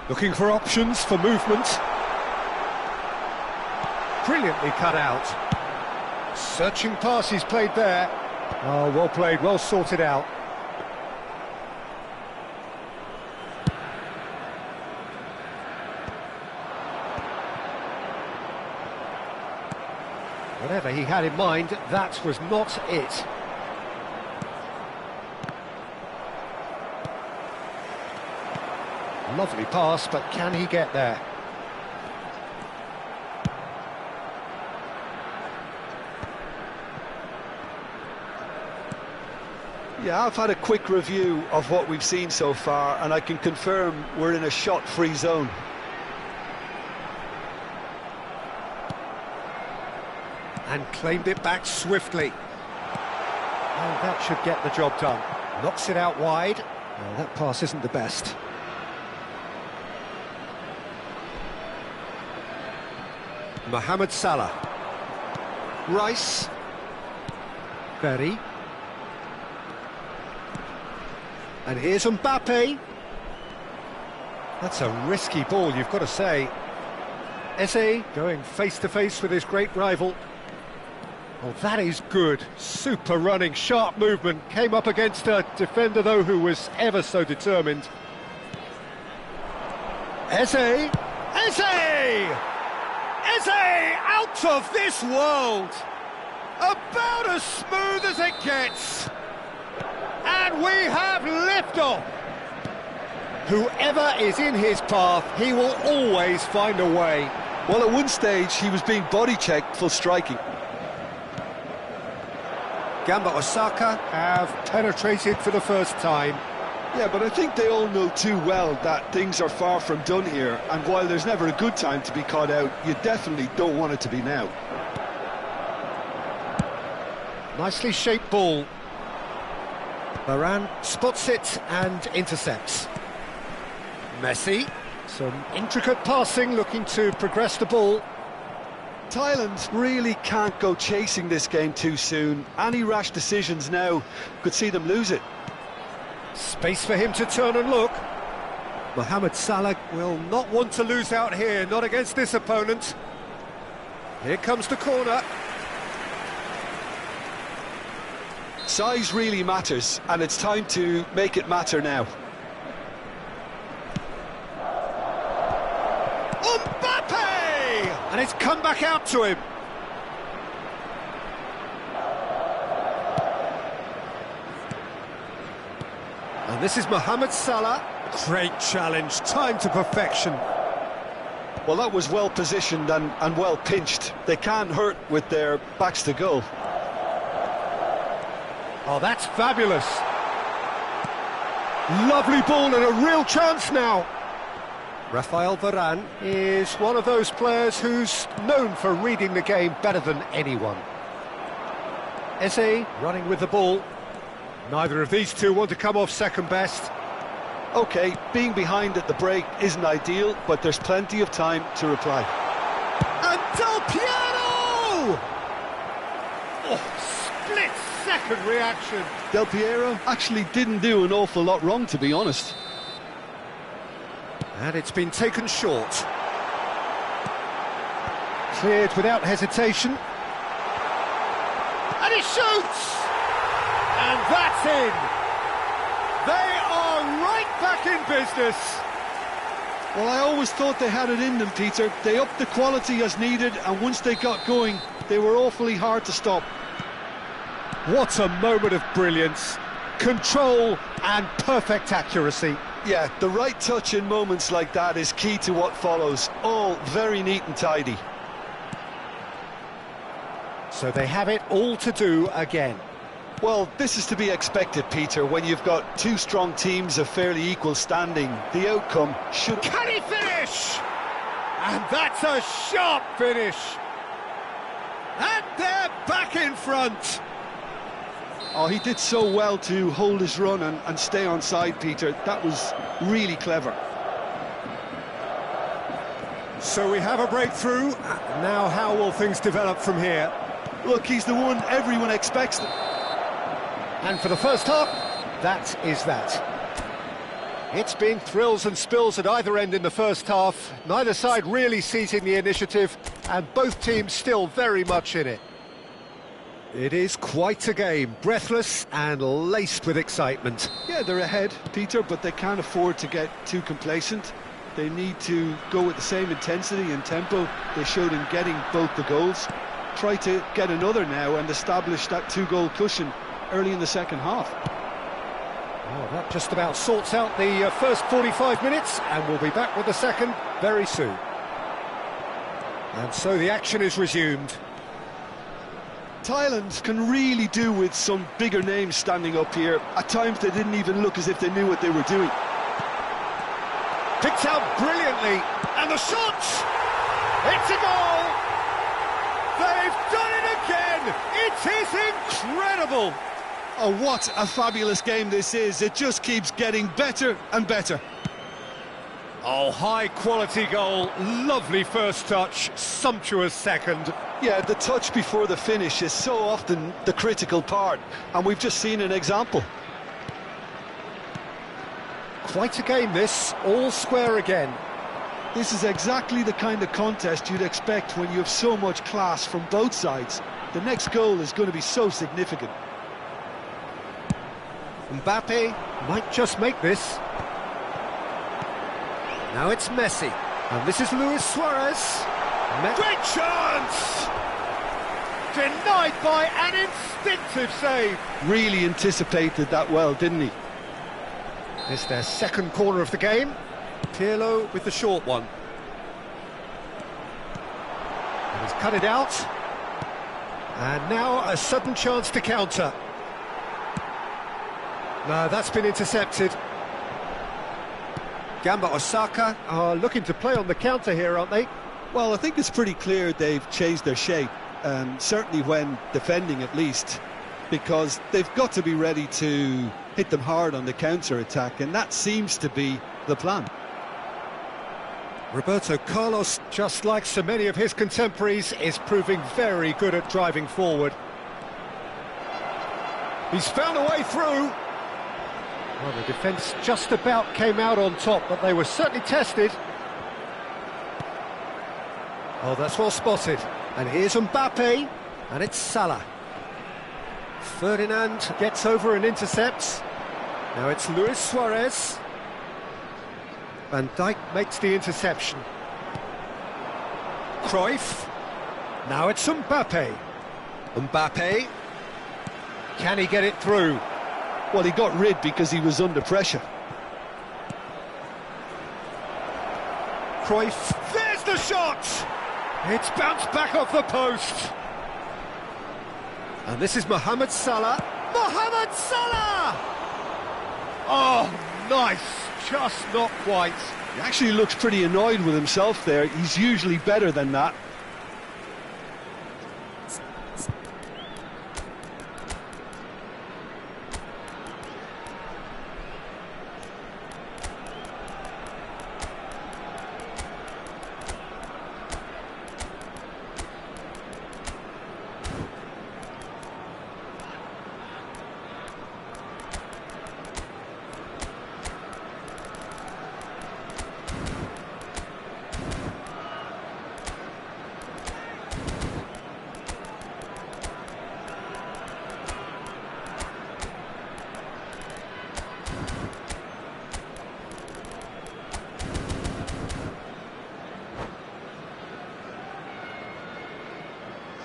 looking for options for movement. Brilliantly cut out. Searching pass he's played there. Oh, well played, well sorted out. Whatever he had in mind, that was not it. Lovely pass, but can he get there? Yeah, I've had a quick review of what we've seen so far, and I can confirm we're in a shot-free zone. and claimed it back swiftly. And that should get the job done. Knocks it out wide. Well, that pass isn't the best. Mohamed Salah. Rice. Berry. And here's Mbappe. That's a risky ball, you've got to say. Eze going face-to-face with his great rival. Oh, that is good. Super running, sharp movement. Came up against a defender, though, who was ever so determined. Eze! Eze! Eze! Out of this world! About as smooth as it gets! And we have liftoff! Whoever is in his path, he will always find a way. Well, at one stage, he was being body-checked for striking. Gamba Osaka have penetrated for the first time. Yeah, but I think they all know too well that things are far from done here, and while there's never a good time to be caught out, you definitely don't want it to be now. Nicely shaped ball. Varane spots it and intercepts. Messi, some intricate passing, looking to progress the ball. Thailand really can't go chasing this game too soon. Any rash decisions now could see them lose it. Space for him to turn and look. Mohamed Salah will not want to lose out here, not against this opponent. Here comes the corner. Size really matters, and it's time to make it matter now. Mbappe! And it's come back out to him. And this is Mohamed Salah. Great challenge, time to perfection. Well, that was well positioned and well pinched. They can't hurt with their backs to goal. Oh, that's fabulous. Lovely ball and a real chance now. Rafael Varane is one of those players who's known for reading the game better than anyone. Eze running with the ball. Neither of these two want to come off second best. OK, being behind at the break isn't ideal, but there's plenty of time to reply. And Del Piero! Oh, split-second reaction. Del Piero actually didn't do an awful lot wrong, to be honest. And it's been taken short. Cleared without hesitation. And he shoots! And that's in! They are right back in business! Well, I always thought they had it in them, Peter. They upped the quality as needed, and once they got going, they were awfully hard to stop. What a moment of brilliance. Control and perfect accuracy. Yeah, the right touch in moments like that is key to what follows. All very neat and tidy. So they have it all to do again. Well, this is to be expected, Peter, when you've got two strong teams of fairly equal standing. The outcome should... Can he finish? And that's a sharp finish. And they're back in front. Oh, he did so well to hold his run and stay on side, Peter. That was really clever. So we have a breakthrough. Now how will things develop from here? Look, he's the one everyone expects. And for the first half, that is that. It's been thrills and spills at either end in the first half. Neither side really seizing the initiative, and both teams still very much in it. It is quite a game, breathless and laced with excitement. Yeah, they're ahead, Peter, but they can't afford to get too complacent. They need to go with the same intensity and tempo they showed in getting both the goals. Try to get another now and establish that two-goal cushion early in the second half. Oh, that just about sorts out the first 45 minutes, and we'll be back with the second very soon. And so the action is resumed. Thailand can really do with some bigger names standing up here. At times they didn't even look as if they knew what they were doing. Picked out brilliantly, and the shot! It's a goal! They've done it again! again! It is incredible! Oh, what a fabulous game this is. It just keeps getting better and better. Oh, high-quality goal, lovely first touch, sumptuous second. Yeah, the touch before the finish is so often the critical part, and we've just seen an example. Quite a game this, all square again. This is exactly the kind of contest you'd expect when you have so much class from both sides. The next goal is going to be so significant. Mbappe might just make this. Now it's Messi, and this is Luis Suarez. Great chance! Denied by an instinctive save. Really anticipated that well, didn't he? It's their second corner of the game. Pirlo with the short one. And he's cut it out. And now a sudden chance to counter. No, that's been intercepted. Gamba Osaka are looking to play on the counter here, aren't they? Well, I think it's pretty clear they've changed their shape, certainly when defending at least, because they've got to be ready to hit them hard on the counter-attack, and that seems to be the plan. Roberto Carlos, just like so many of his contemporaries, is proving very good at driving forward. He's found a way through. Well, the defence just about came out on top, but they were certainly tested. Oh, that's well spotted. And here's Mbappe, and it's Salah. Ferdinand gets over and intercepts. Now it's Luis Suarez. Van Dijk makes the interception. Cruyff. Now it's Mbappe. Mbappe. Can he get it through? Well, he got rid because he was under pressure. Cruyff. There's the shot! It's bounced back off the post. And this is Mohamed Salah. Mohamed Salah! Oh, nice. Just not quite. He actually looks pretty annoyed with himself there. He's usually better than that.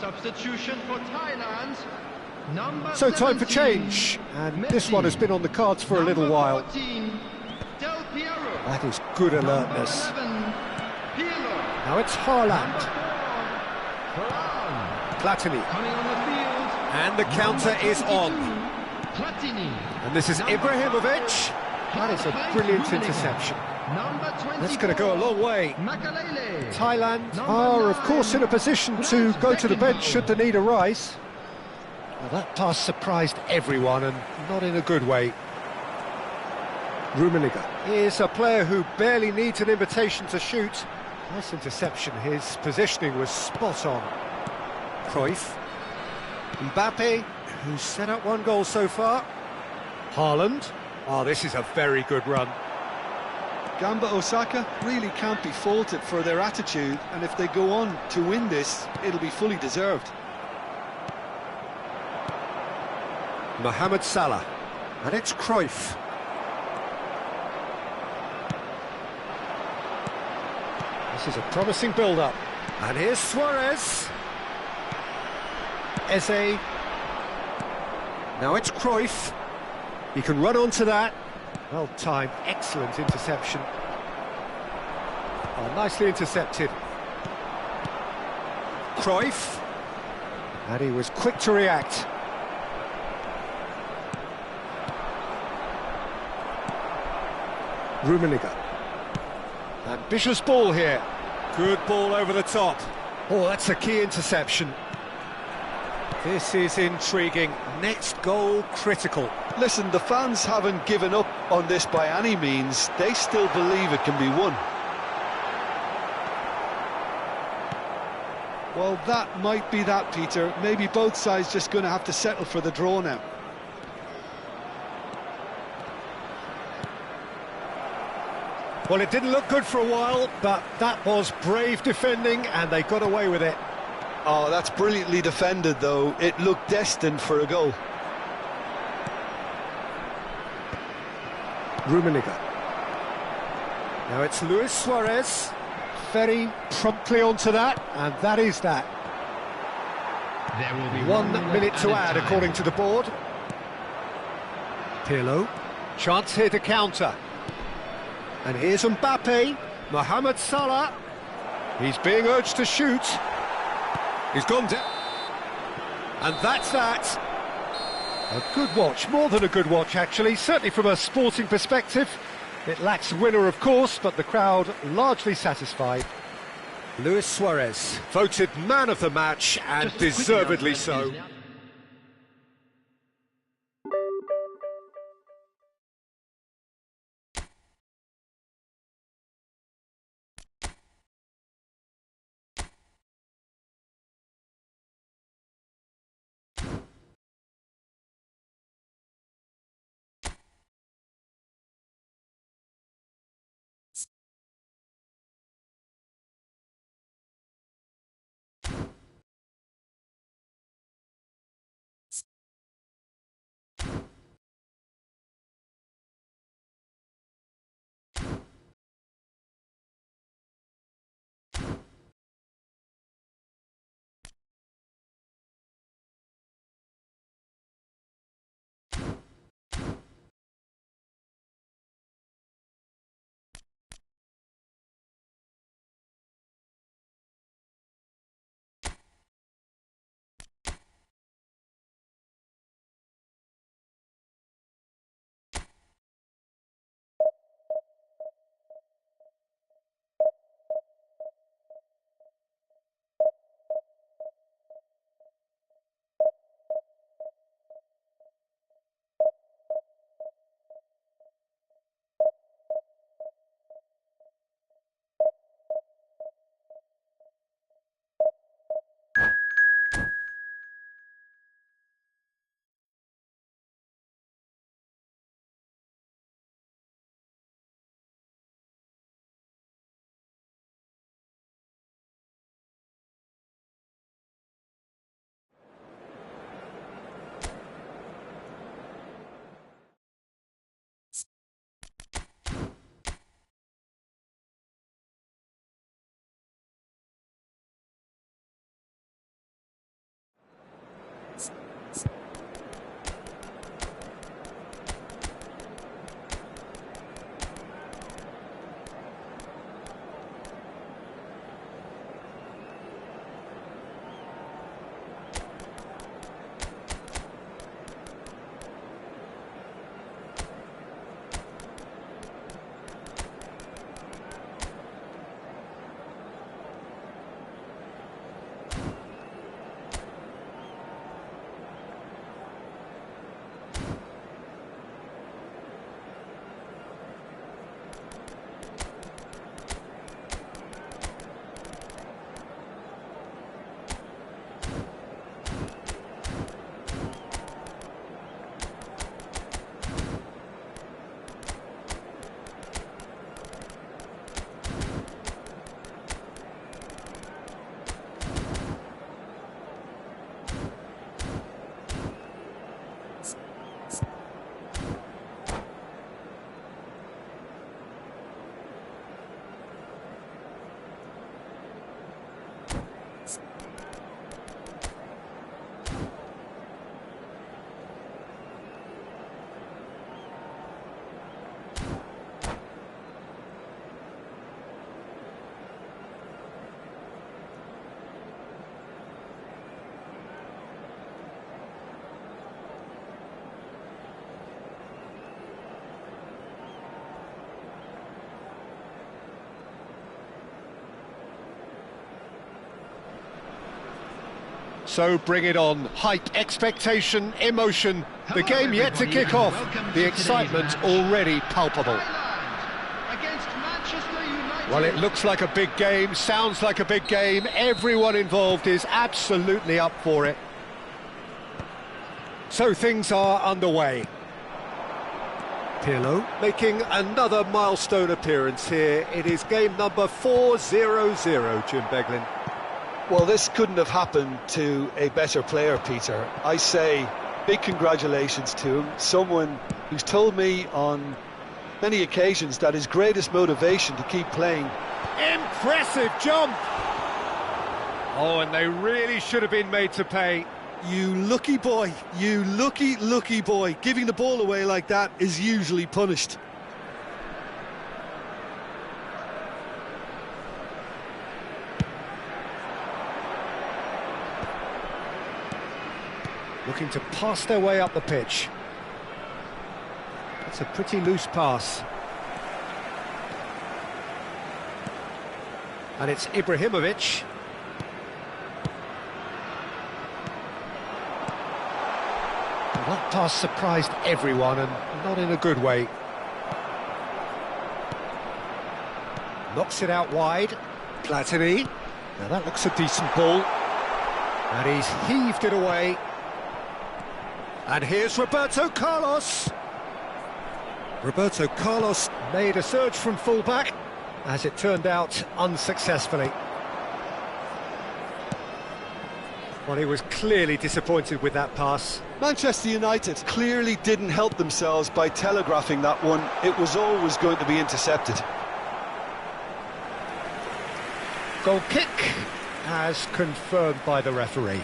Substitution for Thailand. So time for change, and this one has been on the cards for a little while. 14, Del Piero. That is good alertness. 11, Pirlo. Now it's Haaland. 4, Varane. Platini. Coming on the field. And the counter is on. Platini. And this is Ibrahimovic. That is a brilliant interception. That's going to go a long way. Makalele. Thailand are, of course, in a position to go to the bench should the need arise. Well, that pass surprised everyone, and not in a good way. Rummenigge is a player who barely needs an invitation to shoot. Nice interception. His positioning was spot on. Cruyff. Mbappe, who's set up one goal so far. Haaland. Oh, this is a very good run. Gamba Osaka really can't be faulted for their attitude, and if they go on to win this, it'll be fully deserved. Mohamed Salah, and it's Cruyff. This is a promising build-up. And here's Suarez. Eze. Now it's Cruyff. He can run onto that. Well timed, excellent interception. Oh, nicely intercepted. Cruyff. And he was quick to react. Rummenigge. Ambitious ball here. Good ball over the top. Oh, that's a key interception. This is intriguing. Next goal critical. Listen, the fans haven't given up on this by any means. They still believe it can be won. Well, that might be that, Peter. Maybe both sides just going to have to settle for the draw now. Well, it didn't look good for a while, but that was brave defending, and they got away with it. Oh, that's brilliantly defended, though. It looked destined for a goal. Rummenigge. Now it's Luis Suarez. Very promptly onto that, and that is that. There will be 1 minute to add, time. according to the board. Pirlo. Chance here to counter. And here's Mbappe. Mohamed Salah. He's being urged to shoot. He's gone down. And that's that. A good watch, more than a good watch, actually. Certainly from a sporting perspective. It lacks a winner, of course, but the crowd largely satisfied. Luis Suarez, voted man of the match, and Just quickly deservedly on so. that, So bring it on. Hype, expectation, emotion. The game yet to kick off. The excitement already palpable. Against Manchester United. Well, it looks like a big game, sounds like a big game. Everyone involved is absolutely up for it. So things are underway. Pirlo making another milestone appearance here. It is game number 400, Jim Beglin. Well, this couldn't have happened to a better player, Peter. I say big congratulations to him. Someone who's told me on many occasions that his greatest motivation to keep playing. Impressive jump! Oh, and they really should have been made to pay. You lucky boy, you lucky boy. Giving the ball away like that is usually punished. Looking to pass their way up the pitch. That's a pretty loose pass. And it's Ibrahimovic. That pass surprised everyone, and not in a good way. Knocks it out wide. Platini. Now that looks a decent ball. And he's heaved it away. And here's Roberto Carlos. Roberto Carlos made a surge from full-back, as it turned out unsuccessfully. Well, he was clearly disappointed with that pass. Manchester United clearly didn't help themselves by telegraphing that one. It was always going to be intercepted. Goal kick, as confirmed by the referee.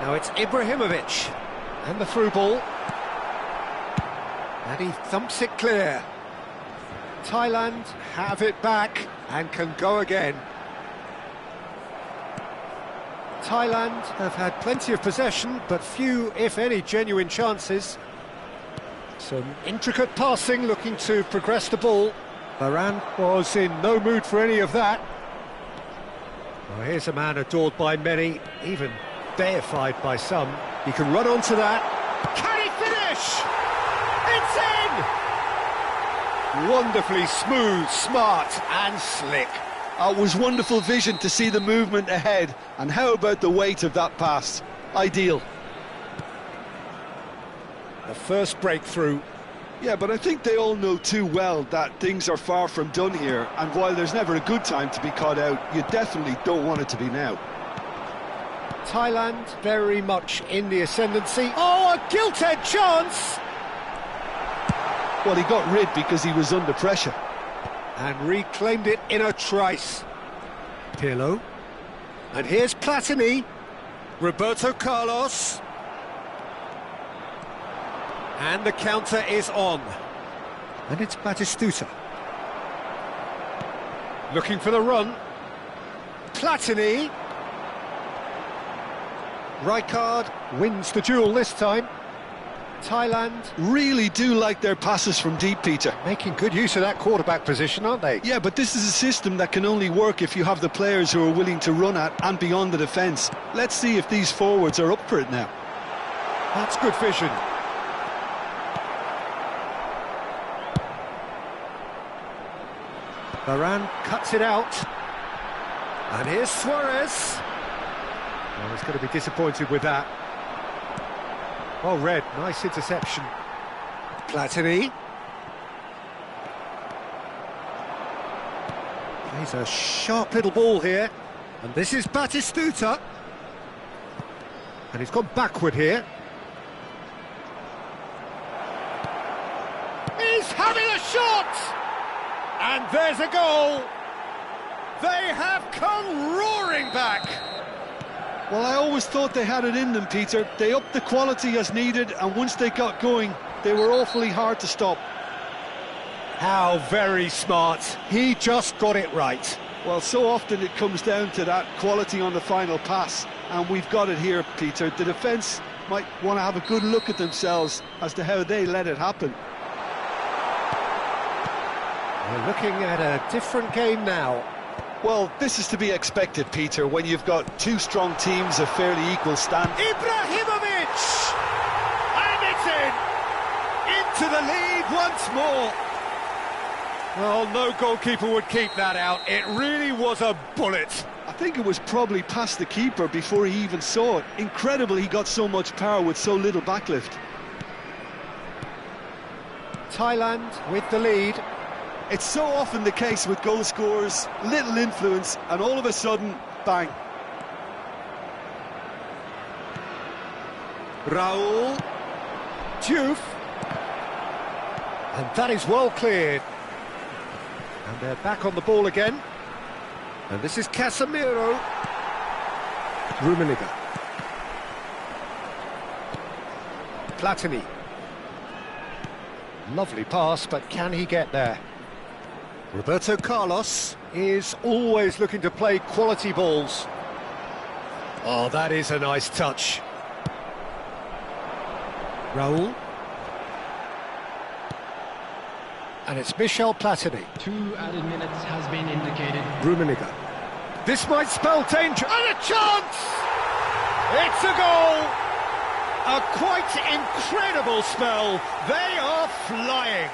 Now it's Ibrahimovic, and the through ball. And he thumps it clear. Thailand have it back and can go again. Thailand have had plenty of possession, but few, if any, genuine chances. Some intricate passing, looking to progress the ball. Varane was in no mood for any of that. Well, here's a man adored by many, even deified by some. He can run onto that. Can he finish? It's in! Wonderfully smooth, smart and slick. It was wonderful vision to see the movement ahead. And how about the weight of that pass? Ideal. The first breakthrough. Yeah, but I think they all know too well that things are far from done here. And while there's never a good time to be caught out, you definitely don't want it to be now. Thailand very much in the ascendancy. Oh, a gilt-edged chance! Well, he got rid because he was under pressure. And reclaimed it in a trice. Pirlo. And here's Platini. Roberto Carlos. And the counter is on. And it's Batistuta. Looking for the run. Platini. Rijkaard wins the duel this time. Thailand Really do like their passes from deep, Peter. making good use of that quarterback position, aren't they? Yeah, but this is a system that can only work if you have the players who are willing to run at and beyond the defence. Let's see if these forwards are up for it now. That's good vision. Varane cuts it out. And here's Suarez. Well, he's going to be disappointed with that. Well read, nice interception. Platini. Plays a sharp little ball here. And this is Batistuta. And he's gone backward here. He's having a shot! And there's a goal! They have come roaring back! Well, I always thought they had it in them, Peter. They upped the quality as needed, and once they got going, they were awfully hard to stop. How very smart. He just got it right. Well, so often it comes down to that quality on the final pass, and we've got it here, Peter. The defence might want to have a good look at themselves as to how they let it happen. We're looking at a different game now. Well, this is to be expected, Peter, when you've got two strong teams of fairly equal stand. Ibrahimovic! And it's in! Into the lead once more. Well, no goalkeeper would keep that out. It really was a bullet. I think it was probably past the keeper before he even saw it. Incredible he got so much power with so little backlift. Thailand with the lead. It's so often the case with goal scorers, little influence, and all of a sudden, bang. Raul. Diouf. And that is well cleared. And they're back on the ball again. And this is Casemiro. Rummenigge. Platini. Lovely pass, but can he get there? Roberto Carlos is always looking to play quality balls. Oh, that is a nice touch. Raul. And it's Michel Platini. 2 added minutes has been indicated. Rummenigge. This might spell danger. And a chance! It's a goal! A quite incredible spell. They are flying.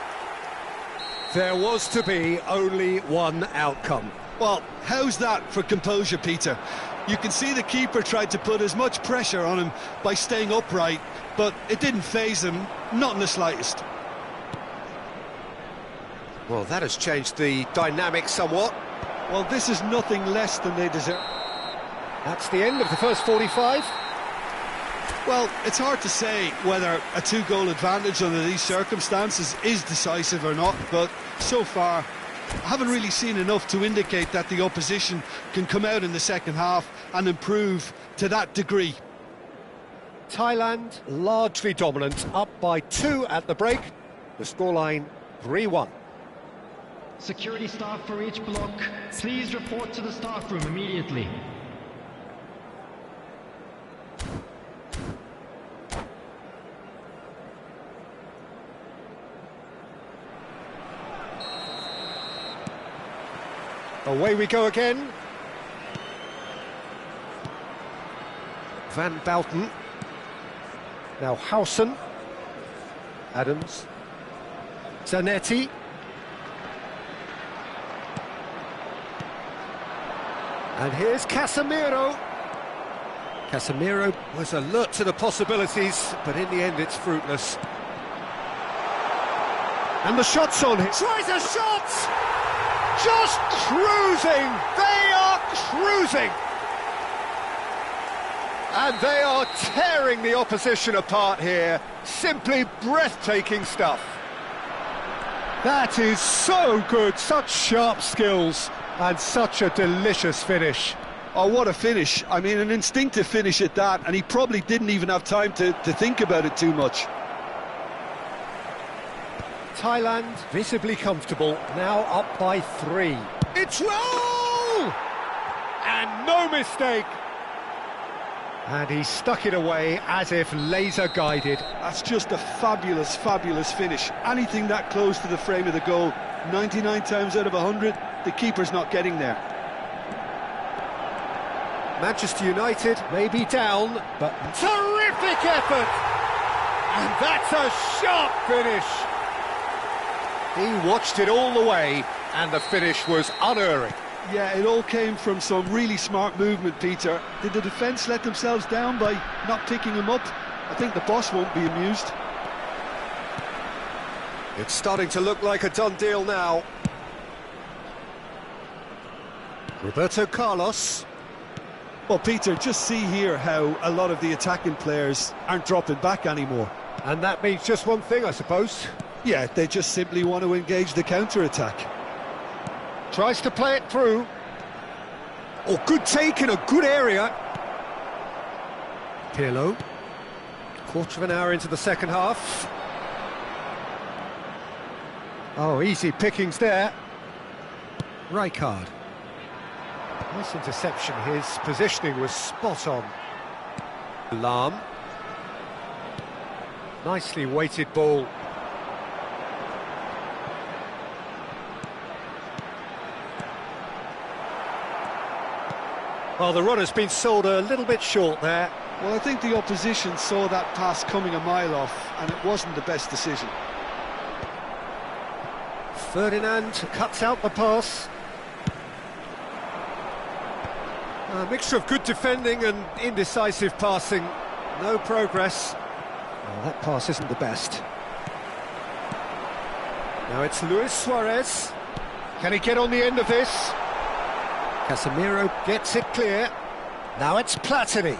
There was to be only one outcome. Well, how's that for composure, Peter? You can see the keeper tried to put as much pressure on him by staying upright, but it didn't faze him, not in the slightest. Well, that has changed the dynamic somewhat. Well, this is nothing less than they deserve. That's the end of the first 45. Well, it's hard to say whether a two-goal advantage under these circumstances is decisive or not, but so far I haven't really seen enough to indicate that the opposition can come out in the second half and improve to that degree. Thailand largely dominant, up by 2 at the break. The scoreline 3-1. Security staff for each block, please report to the staff room immediately. Away we go again. Van Bouten. Now Howson. Adams. Zanetti. And here's Casemiro. Casemiro was alert to the possibilities, but in the end it's fruitless. And the shot's on him. Tries a shot! Just cruising! They are cruising! And they are tearing the opposition apart here. Simply breathtaking stuff. That is so good, such sharp skills, and such a delicious finish. Oh, what a finish. I mean, an instinctive finish at that, and he probably didn't even have time to think about it too much. Thailand visibly comfortable, now up by 3. It's Raul! And no mistake! And he stuck it away as if laser guided. That's just a fabulous, fabulous finish. Anything that close to the frame of the goal, 99 times out of 100, the keeper's not getting there. Manchester United may be down, but terrific effort! And that's a sharp finish! He watched it all the way, and the finish was unerring. Yeah, it all came from some really smart movement, Peter. Did the defence let themselves down by not picking him up? I think the boss won't be amused. It's starting to look like a done deal now. Roberto Carlos. Well, Peter, just see here how a lot of the attacking players aren't dropping back anymore. And that means just one thing, I suppose. Yeah, they just simply want to engage the counter-attack. Tries to play it through. Oh, good take in a good area. Pirlo. Quarter of an hour into the second half. Oh, easy pickings there. Rijkaard. Nice interception. His positioning was spot on. Lahm. Nicely weighted ball. Well, the run has been sold a little bit short there. Well, I think the opposition saw that pass coming a mile off, and it wasn't the best decision. Ferdinand cuts out the pass. A mixture of good defending and indecisive passing. No progress. Well, that pass isn't the best. Now it's Luis Suarez. Can he get on the end of this? Casemiro gets it clear. Now it's Platini.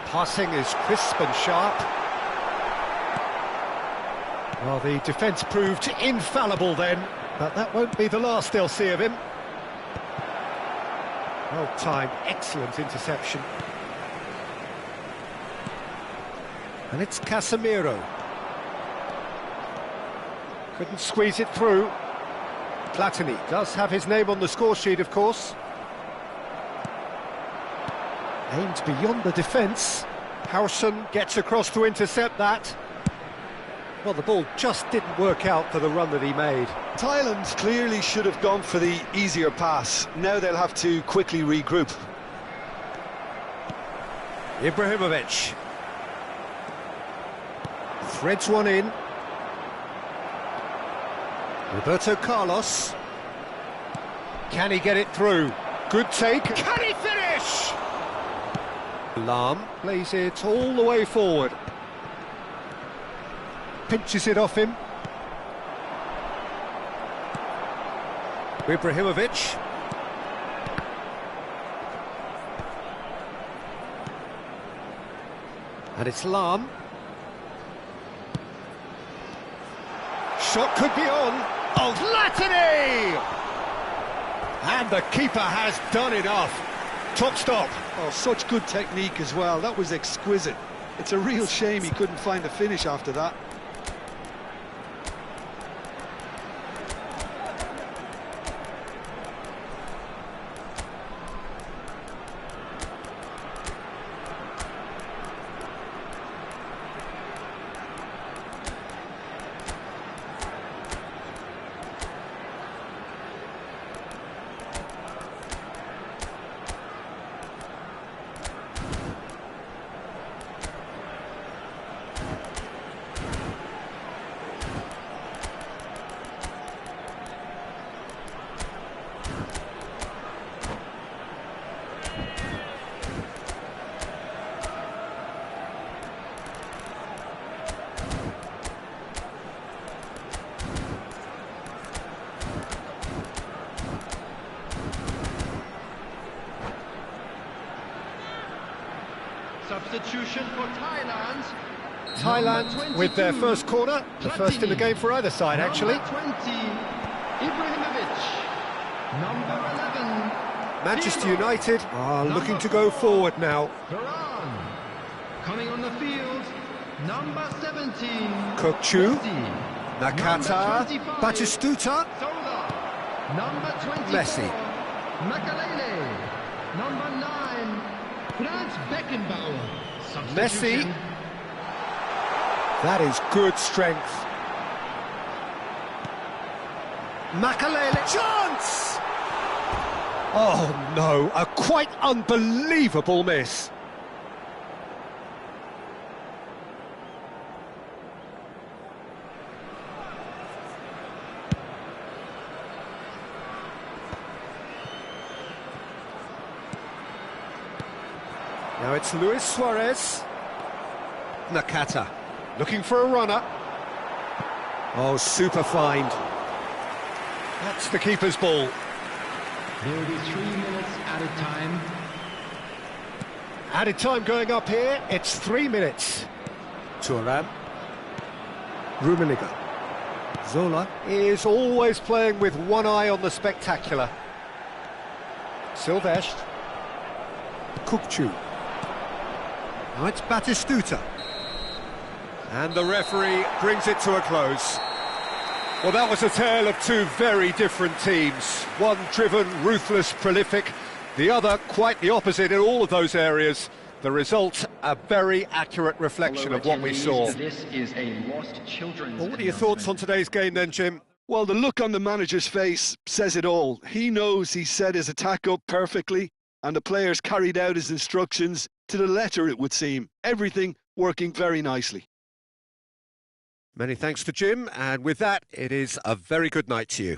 Passing is crisp and sharp. Well, the defence proved infallible then, but that won't be the last they'll see of him. Well timed, excellent interception. And it's Casemiro. Couldn't squeeze it through. Platini does have his name on the score sheet, of course. Aimed beyond the defence. Howson gets across to intercept that. Well, the ball just didn't work out for the run that he made. Thailand clearly should have gone for the easier pass. Now they'll have to quickly regroup. Ibrahimovic. Threads one in. Roberto Carlos. Can he get it through? Good take. Can he finish? Lahm plays it all the way forward. Pinches it off him. Ibrahimovic. And it's Lahm. Shot could be on. Oh, Platini! And the keeper has done enough. Top stop. Oh, such good technique as well. That was exquisite. It's a real shame he couldn't find a finish after that. Substitution for Thailand. Thailand with their first corner, the first in the game for either side, actually. Number 20, Ibrahimovic. Number 11, Manchester United are looking to go forward now. Varane. Coming on the field, number 17, Kokchu, Messi. Nakata, Number 25, Batistuta, Sola. Number 24, Messi. Makalele. Number 9, Franz Beckenbauer. Messi. Substitution. That is good strength. Makalele, chance! Oh no, a quite unbelievable miss. Now it's Luis Suarez. Nakata, looking for a runner. Oh, super find. That's the keeper's ball. There will be 3 minutes added time. Added time going up here, it's 3 minutes. Thuram. Rummenigge. Zola is always playing with one eye on the spectacular. Silvestre. Kokchu. Now it's Batistuta. And the referee brings it to a close. Well, that was a tale of two very different teams. One driven, ruthless, prolific. The other quite the opposite in all of those areas. The result, a very accurate reflection of what we saw. This is a lost children's. Well, what are your thoughts on today's game then, Jim? Well, the look on the manager's face says it all. He knows he set his attack up perfectly, and the players carried out his instructions to the letter, it would seem. Everything working very nicely. Many thanks to Jim, and with that, it is a very good night to you.